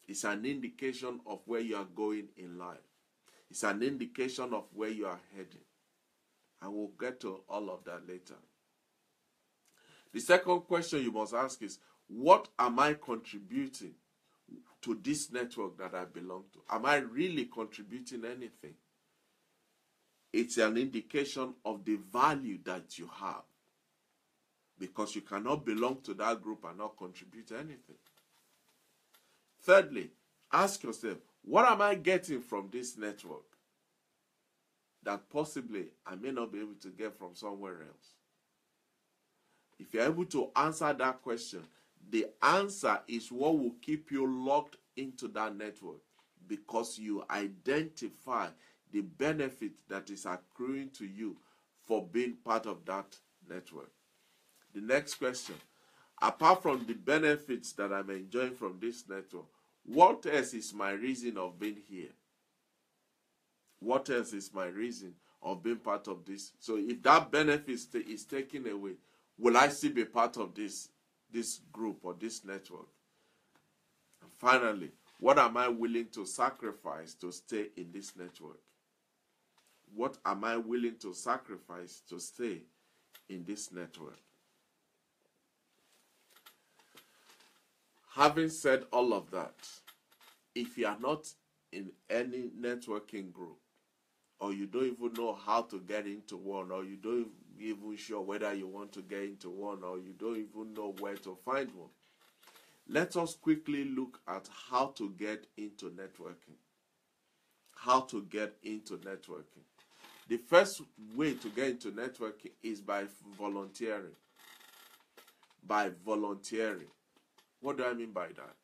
is an indication of where you are going in life. It's an indication of where you are heading. And we'll get to all of that later. The second question you must ask is, what am I contributing to this network that I belong to? Am I really contributing anything? It's an indication of the value that you have. Because you cannot belong to that group and not contribute anything. Thirdly, ask yourself, what am I getting from this network that possibly I may not be able to get from somewhere else? If you're able to answer that question, the answer is what will keep you locked into that network, because you identify the benefit that is accruing to you for being part of that network. The next question: apart from the benefits that I'm enjoying from this network, what else is my reason of being here? What else is my reason of being part of this? So if that benefit is taken away, will I still be part of this group or this network? And finally, what am I willing to sacrifice to stay in this network? What am I willing to sacrifice to stay in this network? Having said all of that, if you are not in any networking group, or you don't even know how to get into one, or you don't even sure whether you want to get into one, or you don't even know where to find one, let us quickly look at how to get into networking. How to get into networking. The first way to get into networking is by volunteering. By volunteering. What do I mean by that?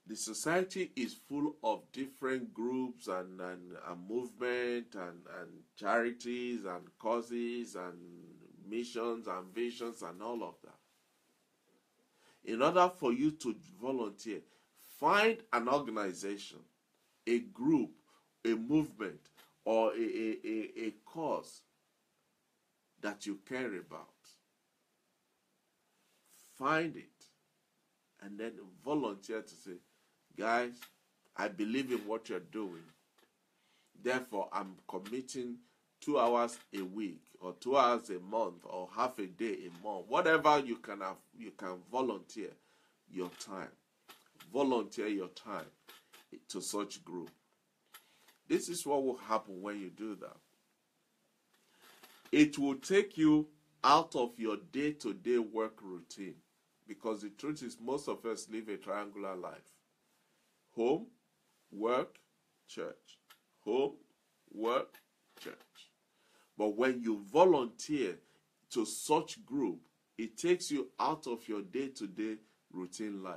The society is full of different groups and movement and charities and causes and missions and visions and all of that. In order for you to volunteer, find an organization, a group, a movement, or a cause that you care about. Find it and then volunteer to say, guys, I believe in what you're doing. Therefore, I'm committing 2 hours a week or 2 hours a month or half a day a month. Whatever you can have, you can volunteer your time. Volunteer your time to such group. This is what will happen when you do that. It will take you out of your day-to-day work routine, because the truth is most of us live a triangular life. Home, work, church. Home, work, church. But when you volunteer to such group, it takes you out of your day-to-day routine life.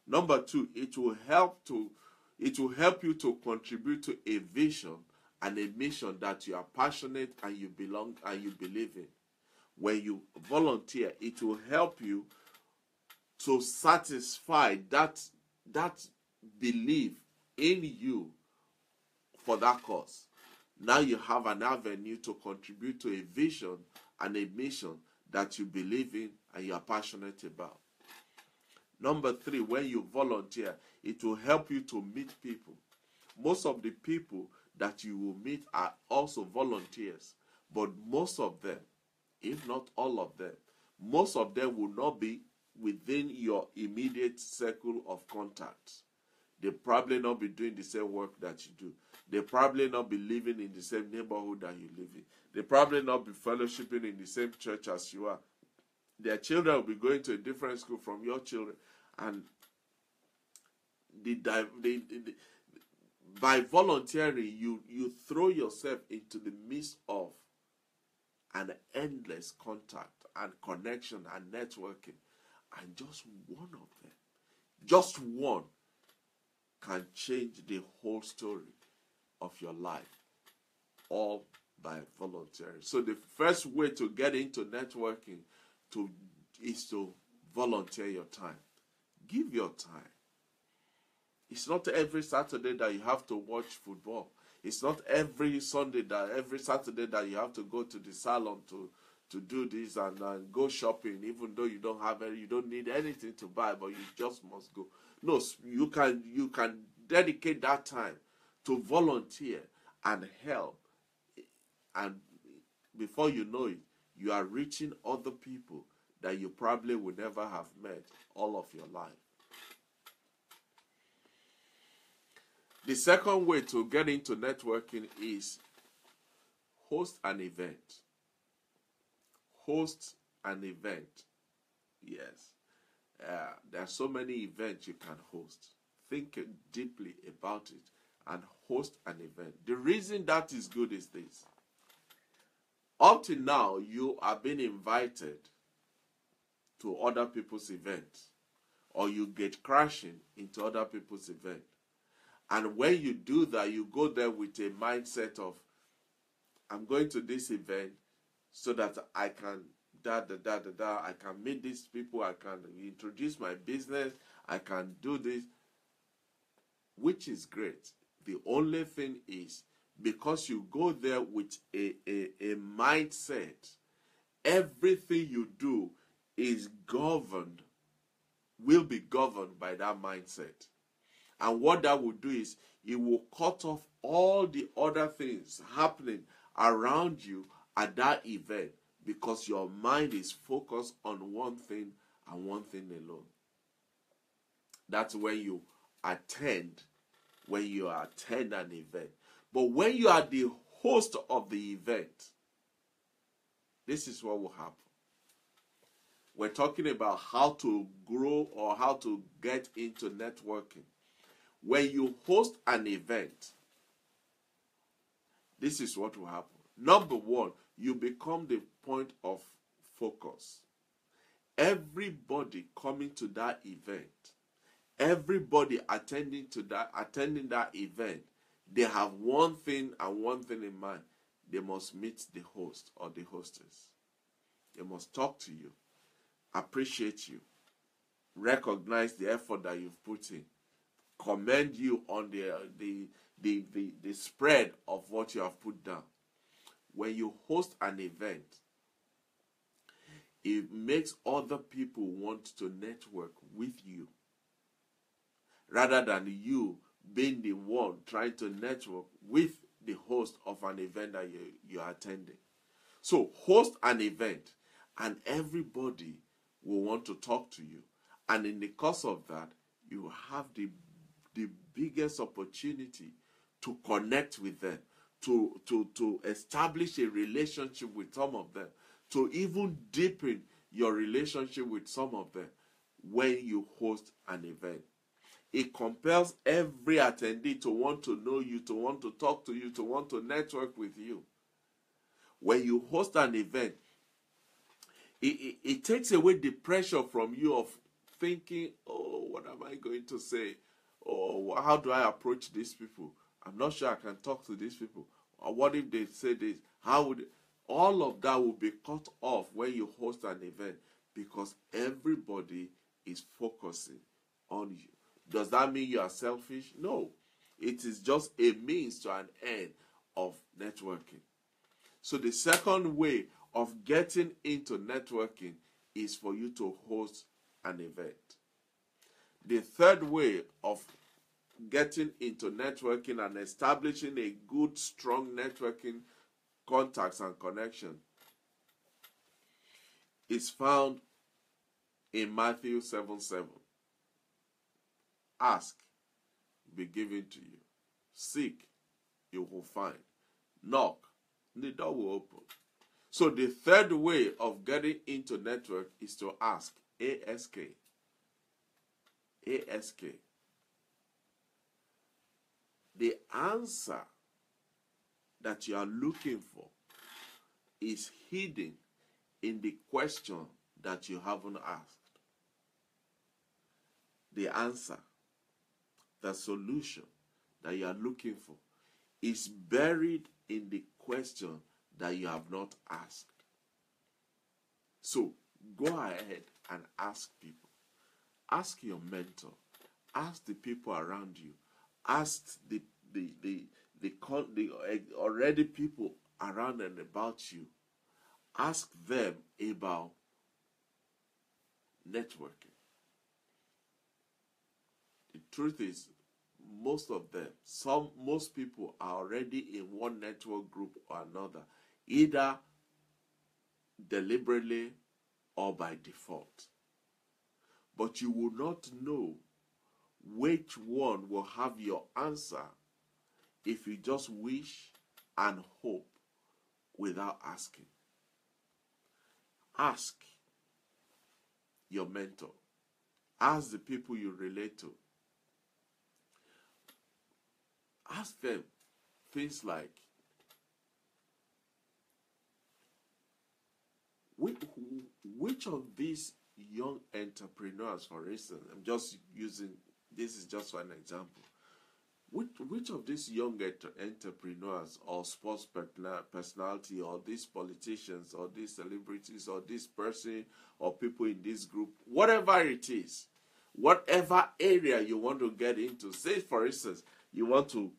Number two, it will help you to contribute to a vision and a mission that you are passionate and you belong and you believe in. When you volunteer, it will help you to satisfy that belief in you for that cause. Now you have an avenue to contribute to a vision and a mission that you believe in and you are passionate about. Number three, when you volunteer, it will help you to meet people. Most of the people that you will meet are also volunteers, but most of them, if not all of them, most of them will not be within your immediate circle of contacts. They probably not be doing the same work that you do. They probably not be living in the same neighborhood that you live in. They probably not be fellowshipping in the same church as you are. Their children will be going to a different school from your children. And by volunteering, you throw yourself into the midst of an endless contact and connection and networking. And just one of them, just one, can change the whole story of your life, all by volunteering. So the first way to get into networking is to volunteer your time. Give your time. It's not every Saturday that you have to watch football. It's not every Saturday that you have to go to the salon to do this and go shopping, even though you don't need anything to buy, but you just must go. No, you can dedicate that time to volunteer and help, and before you know it, you are reaching other people that you probably would never have met all of your life. The second way to get into networking is host an event. Host an event. Yes. There are so many events you can host. Think deeply about it and host an event. The reason that is good is this. Up to now, you are being invited to other people's events, or you get crashing into other people's events. And when you do that, you go there with a mindset of, I'm going to this event so that I can I can meet these people, I can introduce my business, I can do this, which is great. The only thing is, because you go there with a mindset, everything you do will be governed by that mindset. And what that will do is, it will cut off all the other things happening around you at that event, because your mind is focused on one thing and one thing alone. That's when you attend an event. But when you are the host of the event, this is what will happen. We're talking about how to grow or how to get into networking. When you host an event, this is what will happen. Number one, you become the point of focus. Everybody coming to that event, everybody attending that event, they have one thing and one thing in mind. They must meet the host or the hostess. They must talk to you, appreciate you, recognize the effort that you've put in, commend you on the spread of what you have put down. When you host an event, it makes other people want to network with you, rather than you being the one trying to network with the host of an event that you are attending. So host an event, and everybody will want to talk to you. And in the course of that, you have the biggest opportunity to connect with them, to establish a relationship with some of them, to even deepen your relationship with some of them when you host an event. It compels every attendee to want to know you, to want to talk to you, to want to network with you. When you host an event, it takes away the pressure from you of thinking, oh, what am I going to say? Oh, how do I approach these people? I'm not sure I can talk to these people. Or what if they say this? How would all of that will be cut off when you host an event, because everybody is focusing on you. Does that mean you are selfish? No. It is just a means to an end of networking. So the second way of getting into networking is for you to host an event. The third way of getting into networking and establishing a good, strong networking contacts and connection is found in Matthew 7:7. Ask, be given to you. Seek, you will find. Knock, the door will open. So the third way of getting into network is to ask. ASK. ASK. The answer that you are looking for is hidden in the question that you haven't asked. The answer, the solution that you are looking for is buried in the question that you have not asked. So go ahead and ask people. Ask your mentor. Ask the people around you. Ask the already people around and about you. Ask them about networking. The truth is, most people are already in one network group or another, either deliberately or by default. But you will not know which one will have your answer if you just wish and hope without asking. Ask your mentor. Ask the people you relate to. Ask them things like, which of these young entrepreneurs, for instance, I'm just using, this is just one example. Which of these young entrepreneurs or sports personality or these politicians or these celebrities or this person or people in this group, whatever it is, whatever area you want to get into, say for instance, you want to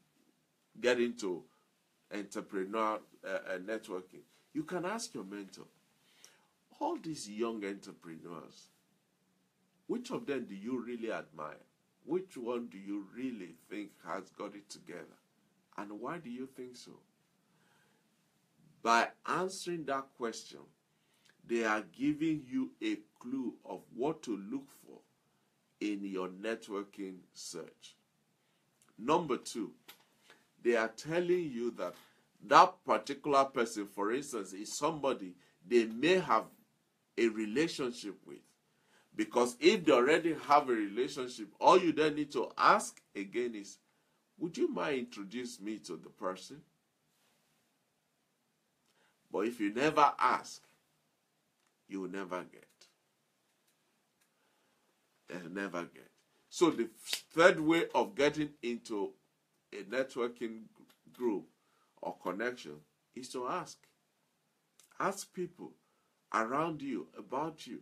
get into entrepreneur networking, you can ask your mentor, all these young entrepreneurs, which of them do you really admire? Which one do you really think has got it together? And why do you think so? By answering that question, they are giving you a clue of what to look for in your networking search. Number two, they are telling you that that particular person, for instance, is somebody they may have a relationship with. Because if they already have a relationship, all you then need to ask again is, would you mind introduce me to the person? But if you never ask, you will never get. You'll never get. So the third way of getting into a networking group or connection is to ask. Ask people around you, about you.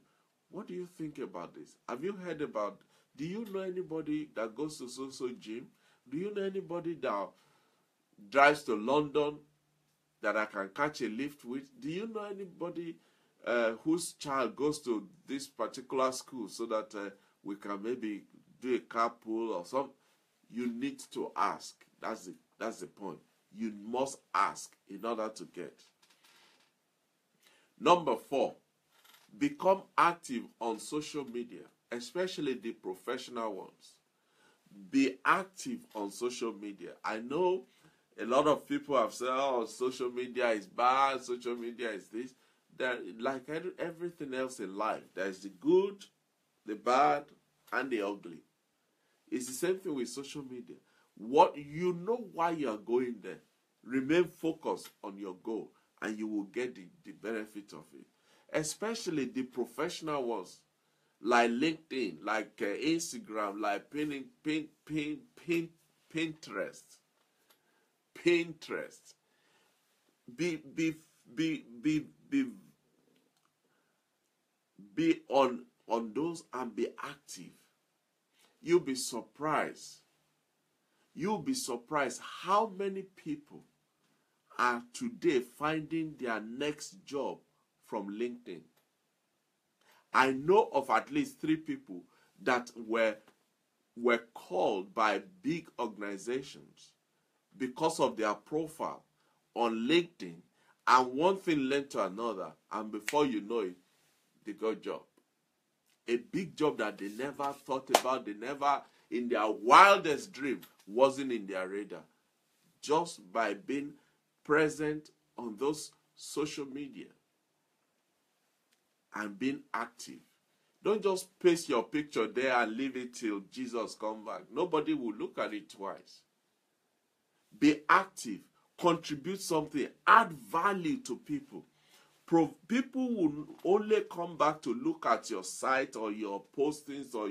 What do you think about this? Have you heard about, do you know anybody that goes to so-so gym? Do you know anybody that drives to London that I can catch a lift with? Do you know anybody whose child goes to this particular school so that we can maybe do a carpool or something? You need to ask. That's the point. You must ask in order to get. Number 4. Become active on social media, especially the professional ones. Be active on social media. I know A lot of people have said, oh, social media is bad, social media is this. Like everything else in life, there's the good, the bad, and the ugly. It's the same thing with social media. What you know why you are going there. Remain focused on your goal, and you will get the benefit of it. Especially the professional ones, like LinkedIn, like Instagram, like Pinterest. Pinterest. Be on those and be active. You'll be surprised. You'll be surprised how many people are today finding their next job from LinkedIn. I know of at least 3 people that were called by big organizations because of their profile on LinkedIn, and one thing led to another, and before you know it, they got a job. A big job that they never thought about, they never, in their wildest dream, wasn't in their radar. Just by being present on those social media and being active. Don't just paste your picture there and leave it till Jesus comes back. Nobody will look at it twice. Be active. Contribute something. Add value to people. People will only come back to look at your site or your postings or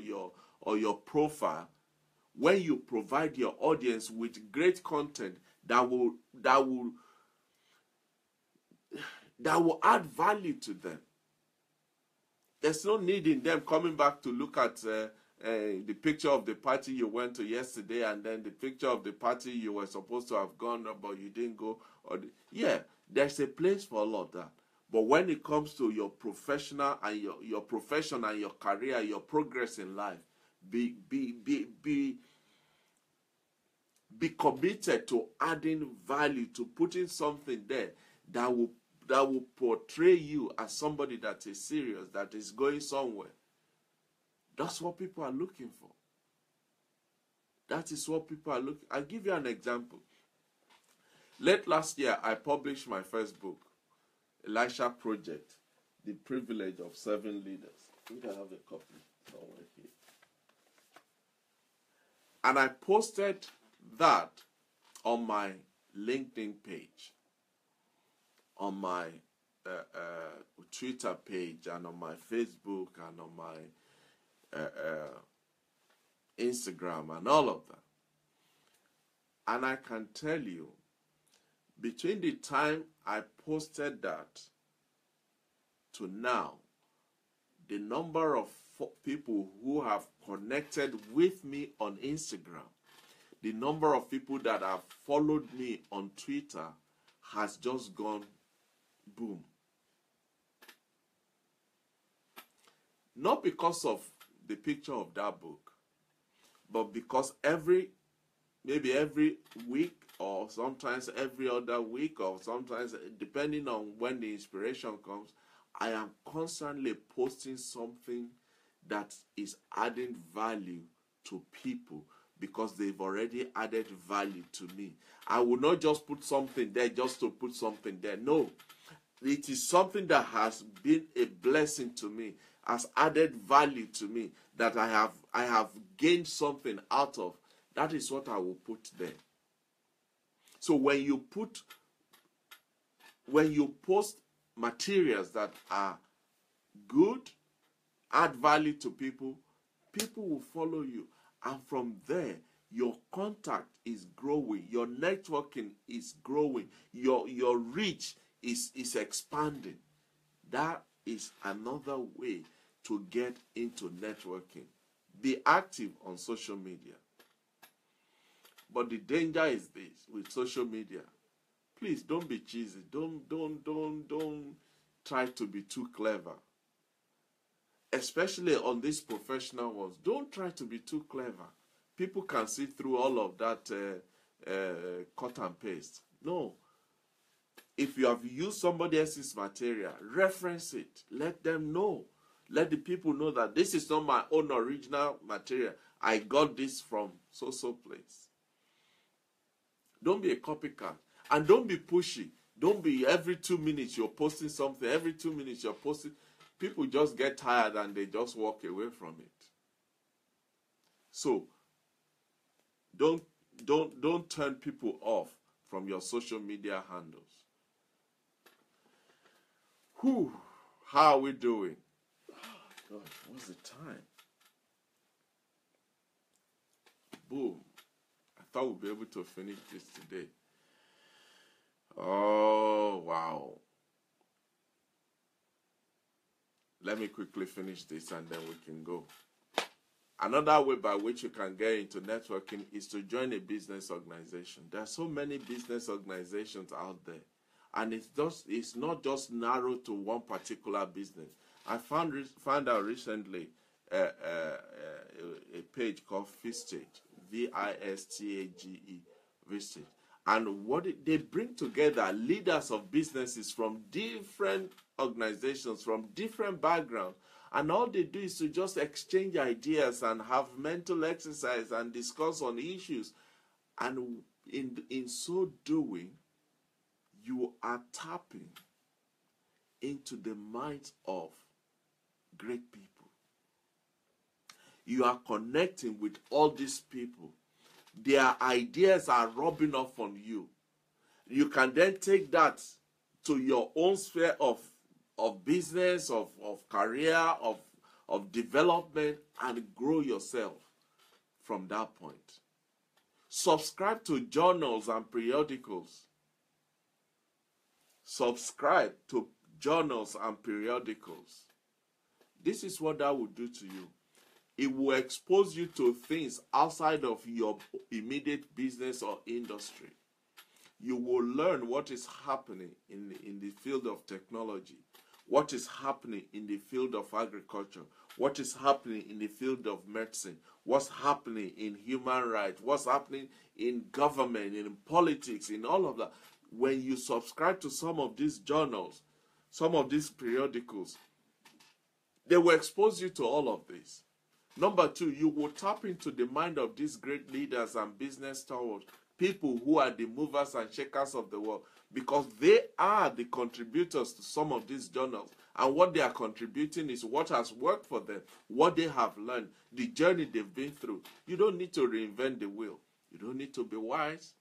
your profile when you provide your audience with great content that will add value to them. There's no need in them coming back to look at the picture of the party you went to yesterday, and then the picture of the party you were supposed to have gone, but you didn't go. Yeah, there's a place for all of that. But when it comes to your professional and your profession and your career, your progress in life, be committed to adding value, to putting something there that will portray you as somebody that is serious, that is going somewhere. That's what people are looking for. That is what people are looking. I'll give you an example. Late last year, I published my first book, Elisha Project, The Privilege of Serving Leaders. I think I have a copy somewhere here. And I posted that on my LinkedIn page, on my Twitter page, and on my Facebook, and on my Instagram, and all of that. And I can tell you, between the time I posted that to now, the number of people who have connected with me on Instagram, the number of people that have followed me on Twitter has just gone boom. Not because of the picture of that book, but because maybe every week, or sometimes every other week, or sometimes depending on when the inspiration comes, I am constantly posting something that is adding value to people because they've already added value to me. I will not just put something there just to put something there. No, it is something that has been a blessing to me, has added value to me, that I have gained something out of. That is what I will put there. So when you post materials that are good, add value to people, people will follow you. And from there, your contact is growing, your networking is growing, your reach is expanding. That is another way to get into networking. Be active on social media. But the danger is this with social media. Please don't be cheesy. Don't try to be too clever. Especially on these professional ones. Don't try to be too clever. People can see through all of that cut and paste. No. If you have used somebody else's material, reference it. Let them know. Let the people know that this is not my own original material. I got this from so place. Don't be a copycat. And don't be pushy. Don't be every 2 minutes you're posting something. Every 2 minutes you're posting. People just get tired and they just walk away from it. So don't turn people off from your social media handles. Whew, how are we doing? Oh, God, what's the time? Boom. I thought we'd be able to finish this today. Oh, wow. Let me quickly finish this and then we can go. Another way by which you can get into networking is to join a business organization. There are so many business organizations out there. And it's not just narrowed to one particular business. I found out recently a page called Vistage, Vistage, Vistage. And what they bring together leaders of businesses from different organizations, from different backgrounds. And all they do is to just exchange ideas and have mental exercise and discuss on issues. And in so doing, you are tapping into the minds of great people. You are connecting with all these people. Their ideas are rubbing off on you. You can then take that to your own sphere of business, of career, of development, and grow yourself from that point. Subscribe to journals and periodicals. Subscribe to journals and periodicals. This is what that will do to you. It will expose you to things outside of your immediate business or industry. You will learn what is happening in the field of technology, what is happening in the field of agriculture, what is happening in the field of medicine, what's happening in human rights, what's happening in government, in politics, in all of that. When you subscribe to some of these journals, some of these periodicals, they will expose you to all of this. Number two, you will tap into the mind of these great leaders and business stalwarts, people who are the movers and shakers of the world, because they are the contributors to some of these journals. And what they are contributing is what has worked for them, what they have learned, the journey they've been through. You don't need to reinvent the wheel. You don't need to be wise.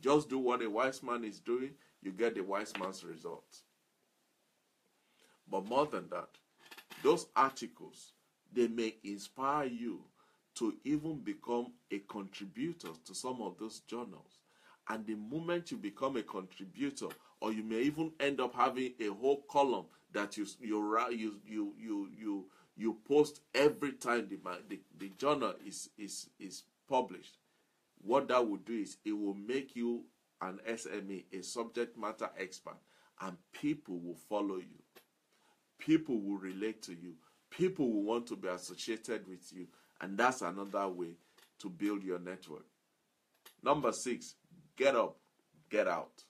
Just do what a wise man is doing. You get the wise man's results. But more than that, those articles, they may inspire you to even become a contributor to some of those journals. And the moment you become a contributor, or you may even end up having a whole column that you post every time the journal is published, what that will do is it will make you an SME, a subject matter expert, and people will follow you. People will relate to you. People will want to be associated with you, and that's another way to build your network. Number 6, get up, get out.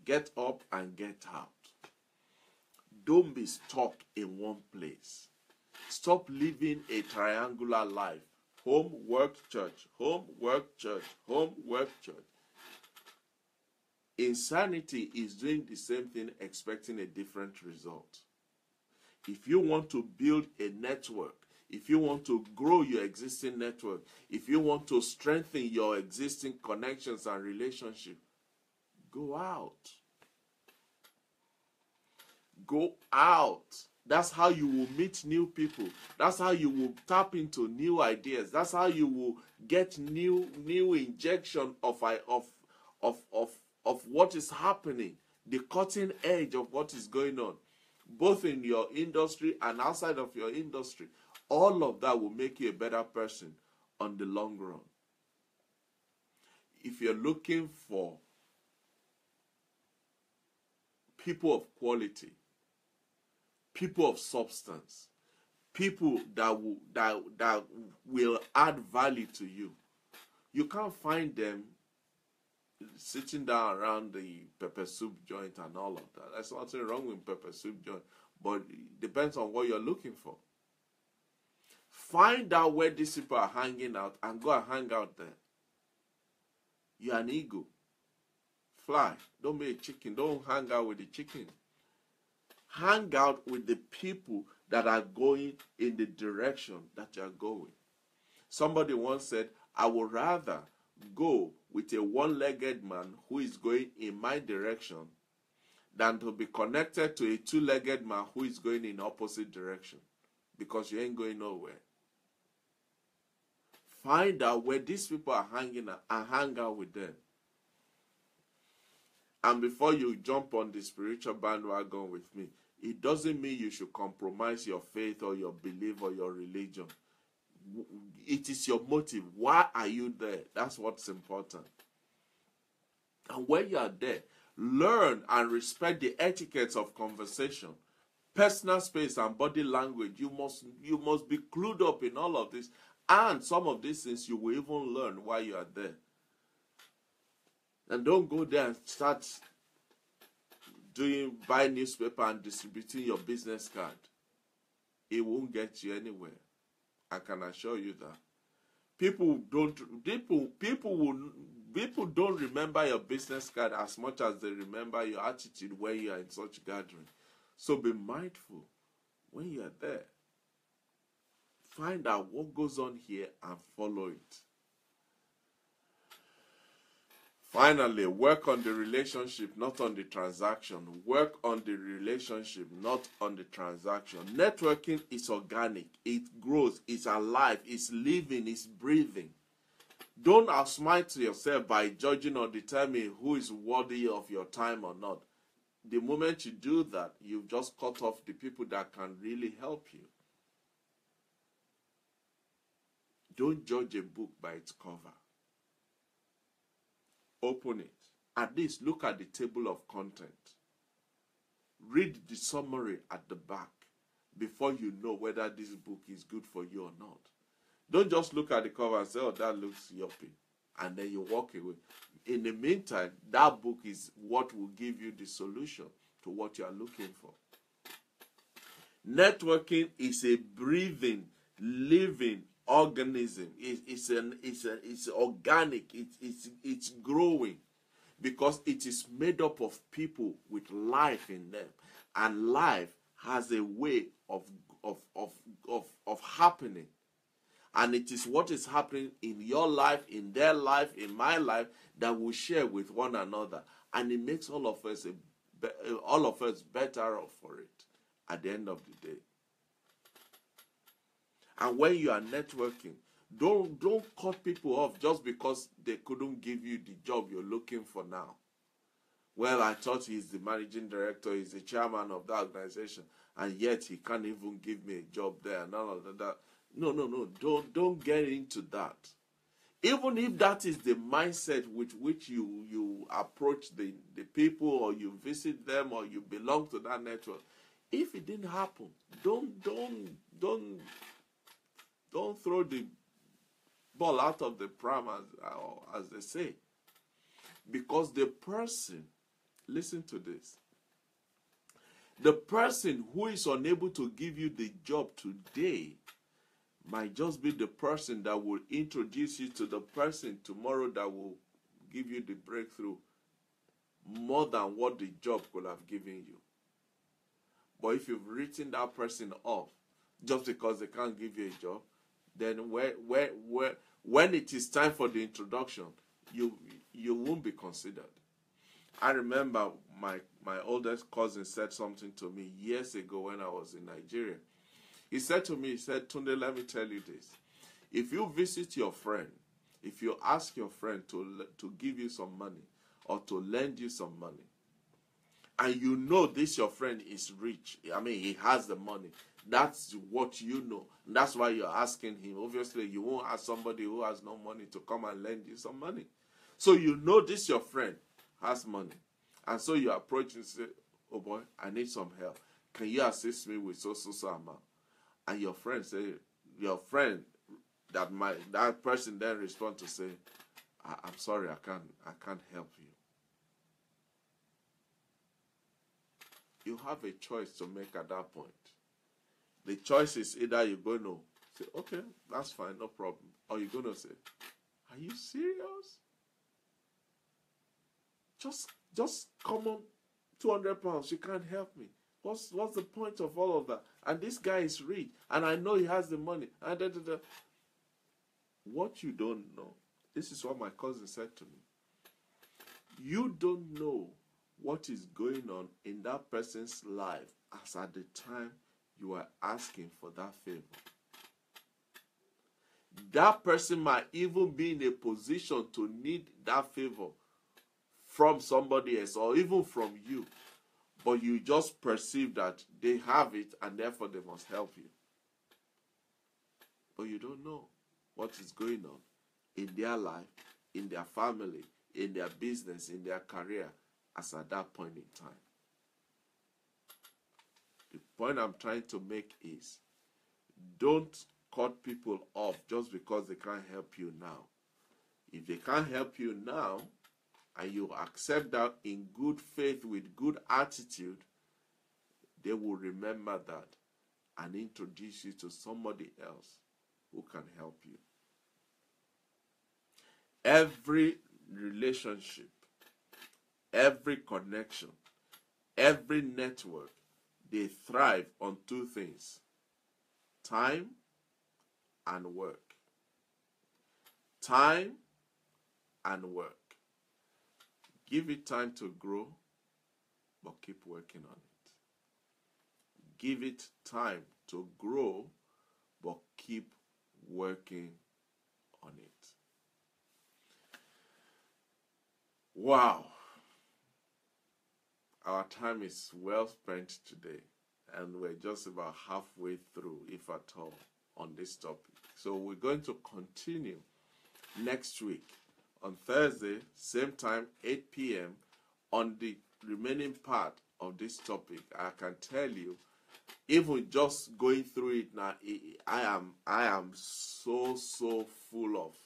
Get up and get out. Don't be stuck in one place. Stop living a triangular life. Home, work, church. Home, work, church. Home, work, church. Insanity is doing the same thing, expecting a different result. If you want to build a network, if you want to grow your existing network, if you want to strengthen your existing connections and relationships, go out. Go out. That's how you will meet new people. That's how you will tap into new ideas. That's how you will get new injection of what is happening, the cutting edge of what is going on, both in your industry and outside of your industry. All of that will make you a better person on the long run. If you're looking for people of quality, people of substance, people that will add value to you, you can't find them sitting down around the pepper soup joint and all of that. There's nothing wrong with pepper soup joint, but it depends on what you're looking for. Find out where these people are hanging out and go and hang out there. You're an eagle. Fly. Don't be a chicken. Don't hang out with the chicken. Hang out with the people that are going in the direction that you're going. Somebody once said, I would rather go with a one-legged man who is going in my direction than to be connected to a two-legged man who is going in opposite direction, because you ain't going nowhere. Find out where these people are hanging out and hang out with them. And before you jump on the spiritual bandwagon with me, it doesn't mean you should compromise your faith or your belief or your religion. It is your motive. Why are you there? That's what's important. And when you are there, learn and respect the etiquettes of conversation, personal space, and body language. You must be clued up in all of this. And some of these things you will even learn while you are there. And don't go there and start buy newspaper and distributing your business card. It won't get you anywhere. I can assure you that. People don't remember your business card as much as they remember your attitude when you are in such gathering. So be mindful when you are there. Find out what goes on here and follow it. Finally, work on the relationship, not on the transaction. Work on the relationship, not on the transaction. Networking is organic. It grows. It's alive. It's living. It's breathing. Don't outsmart yourself by judging or determining who is worthy of your time or not. The moment you do that, you've just cut off the people that can really help you. Don't judge a book by its cover. Open it. At least look at the table of content. Read the summary at the back before you know whether this book is good for you or not. Don't just look at the cover and say, oh, that looks yuppie, and then you walk away. In the meantime, that book is what will give you the solution to what you are looking for. Networking is a breathing, living organism. It's organic. It's growing, because it is made up of people with life in them, and life has a way of happening. And it is what is happening in your life, in their life, in my life, that we share with one another, and it makes all of us better off for it at the end of the day. And when you are networking, don't cut people off just because they couldn't give you the job you're looking for now. Well, I thought he's the managing director, he's the chairman of that organization, and yet he can't even give me a job there and all of that. No. Don't get into that. Even if that is the mindset with which you approach the people, or you visit them, or you belong to that network, if it didn't happen, don't throw the ball out of the pram, as they say. Because the person, listen to this, the person who is unable to give you the job today might just be the person that will introduce you to the person tomorrow that will give you the breakthrough more than what the job could have given you. But if you've written that person off just because they can't give you a job, then when it is time for the introduction, you won't be considered. I remember my oldest cousin said something to me years ago when I was in Nigeria. He said to me, Tunde, let me tell you this. If you visit your friend, if you ask your friend to give you some money or to lend you some money, and you know this your friend is rich, I mean, he has the money, that's what you know. And that's why you're asking him. Obviously, you won't ask somebody who has no money to come and lend you some money. So you know this your friend has money. And so you approach and say, oh boy, I need some help. Can you assist me with so amount? And your friend that person then respond to say, I'm sorry, I can't help you. You have a choice to make at that point. The choice is either you're going to say, okay, that's fine, no problem. Or you're going to say, are you serious? Just common 200 pounds. You can't help me. What's the point of all of that? And this guy is rich, and I know he has the money. And What you don't know, this is what my cousin said to me. You don't know what is going on in that person's life as at the time you are asking for that favor. That person might even be in a position to need that favor from somebody else or even from you. But you just perceive that they have it and therefore they must help you. But you don't know what is going on in their life, in their family, in their business, in their career, as at that point in time. The point I'm trying to make is, don't cut people off just because they can't help you now. If they can't help you now, and you accept that in good faith with good attitude, they will remember that and introduce you to somebody else who can help you. Every relationship, every connection, every network, they thrive on two things: time and work. Time and work. Give it time to grow, but keep working on it. Give it time to grow, but keep working on it. Wow. Our time is well spent today, and we're just about halfway through, if at all, on this topic. So we're going to continue next week on Thursday, same time, 8 p.m., on the remaining part of this topic. I can tell you, even just going through it now, I am so full of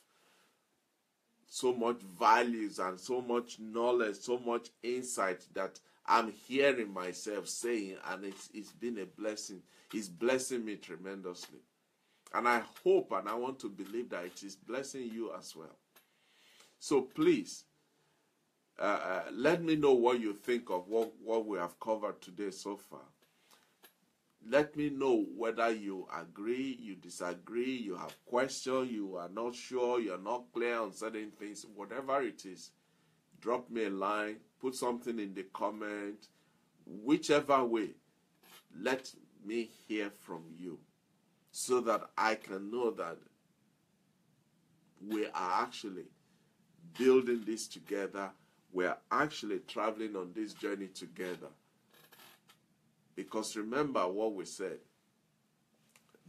so much values and so much knowledge, so much insight that I'm hearing myself saying, and it's been a blessing. It's blessing me tremendously. And I hope and I want to believe that it is blessing you as well. So please, let me know what you think of what we have covered today so far. Let me know whether you agree, you disagree, you have questions, you are not sure, you are not clear on certain things. Whatever it is, drop me a line, put something in the comment. Whichever way, let me hear from you so that I can know that we are actually building this together. We are actually traveling on this journey together. Because remember what we said.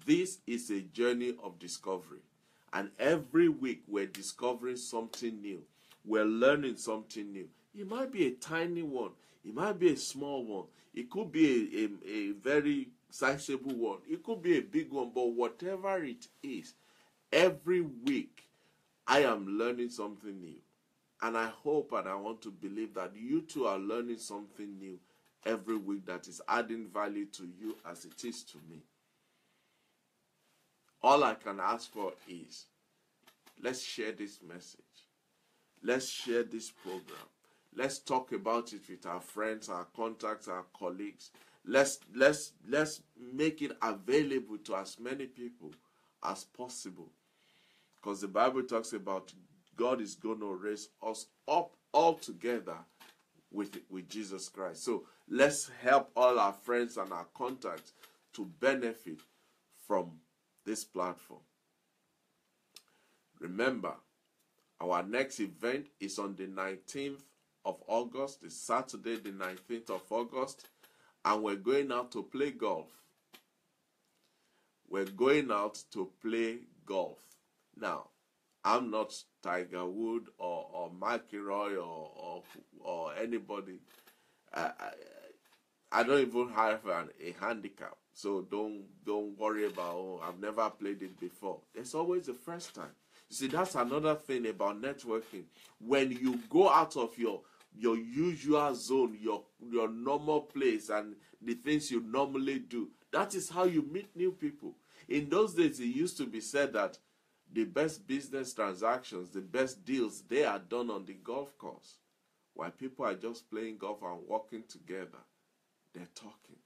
This is a journey of discovery. And every week we're discovering something new. We're learning something new. It might be a tiny one. It might be a small one. It could be a very sizable one. It could be a big one. But whatever it is, every week I am learning something new. And I hope and I want to believe that you too are learning something new every week that is adding value to you as it is to me. All I can ask for is, let's share this message. Let's share this program. Let's talk about it with our friends, our contacts, our colleagues. Let's make it available to as many people as possible. Because the Bible talks about God is going to raise us up all together with Jesus Christ. So let's help all our friends and our contacts to benefit from this platform. Remember, our next event is on the 19th of August. It's Saturday, the 19th of August. And we're going out to play golf. We're going out to play golf. Now, I'm not Tiger Woods or McIlroy or anybody. I don't even have a handicap. So don't worry about, I've never played it before. It's always the first time. You see, that's another thing about networking. When you go out of your usual zone, your normal place and the things you normally do, that is how you meet new people. In those days, it used to be said that the best business transactions, the best deals, they are done on the golf course While people are just playing golf and walking together, they're talking,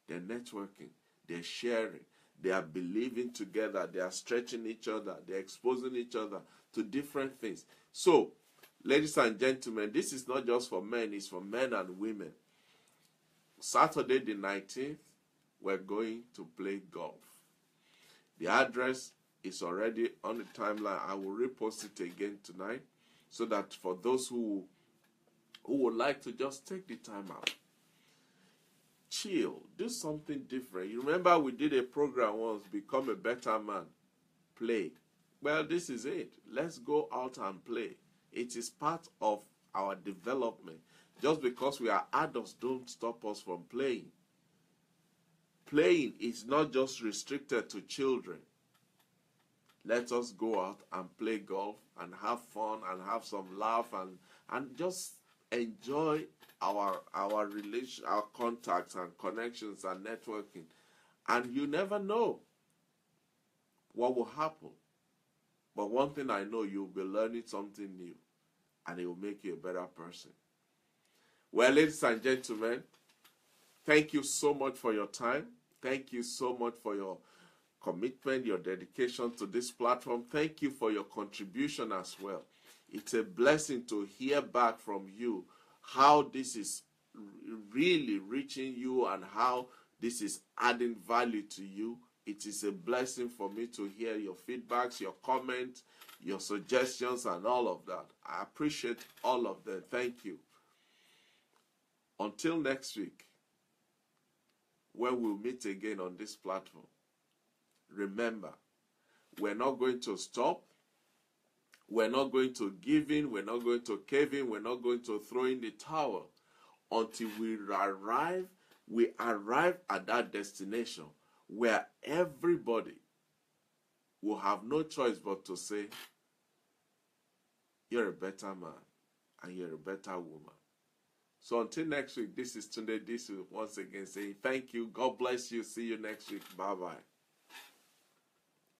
they're networking, they're sharing, they are believing together, they are stretching each other, they're exposing each other to different things. So, ladies and gentlemen, this is not just for men, it's for men and women. Saturday the 19th, we're going to play golf. The address is already on the timeline. I will repost it again tonight so that for those who would like to just take the time out, chill, do something different. You remember we did a program once, Become a Better Man, played. Well, this is it. Let's go out and play. It is part of our development. Just because we are adults, don't stop us from playing. Playing is not just restricted to children. Let us go out and play golf and have fun and have some laugh and just enjoy our relation, our contacts and connections and networking. And you never know what will happen. But one thing I know, you'll be learning something new, and it will make you a better person. Well, ladies and gentlemen, thank you so much for your time. Thank you so much for your commitment, your dedication to this platform. Thank you for your contribution as well. It's a blessing to hear back from you how this is really reaching you and how this is adding value to you. It is a blessing for me to hear your feedbacks, your comments, your suggestions, and all of that. I appreciate all of them. Thank you. Until next week, when we'll meet again on this platform, remember, we're not going to stop. We're not going to give in. We're not going to cave in. We're not going to throw in the towel until we arrive at that destination where everybody will have no choice but to say, you're a better man and you're a better woman. So until next week, this is Tunde Disu once again saying thank you. God bless you. See you next week. Bye-bye.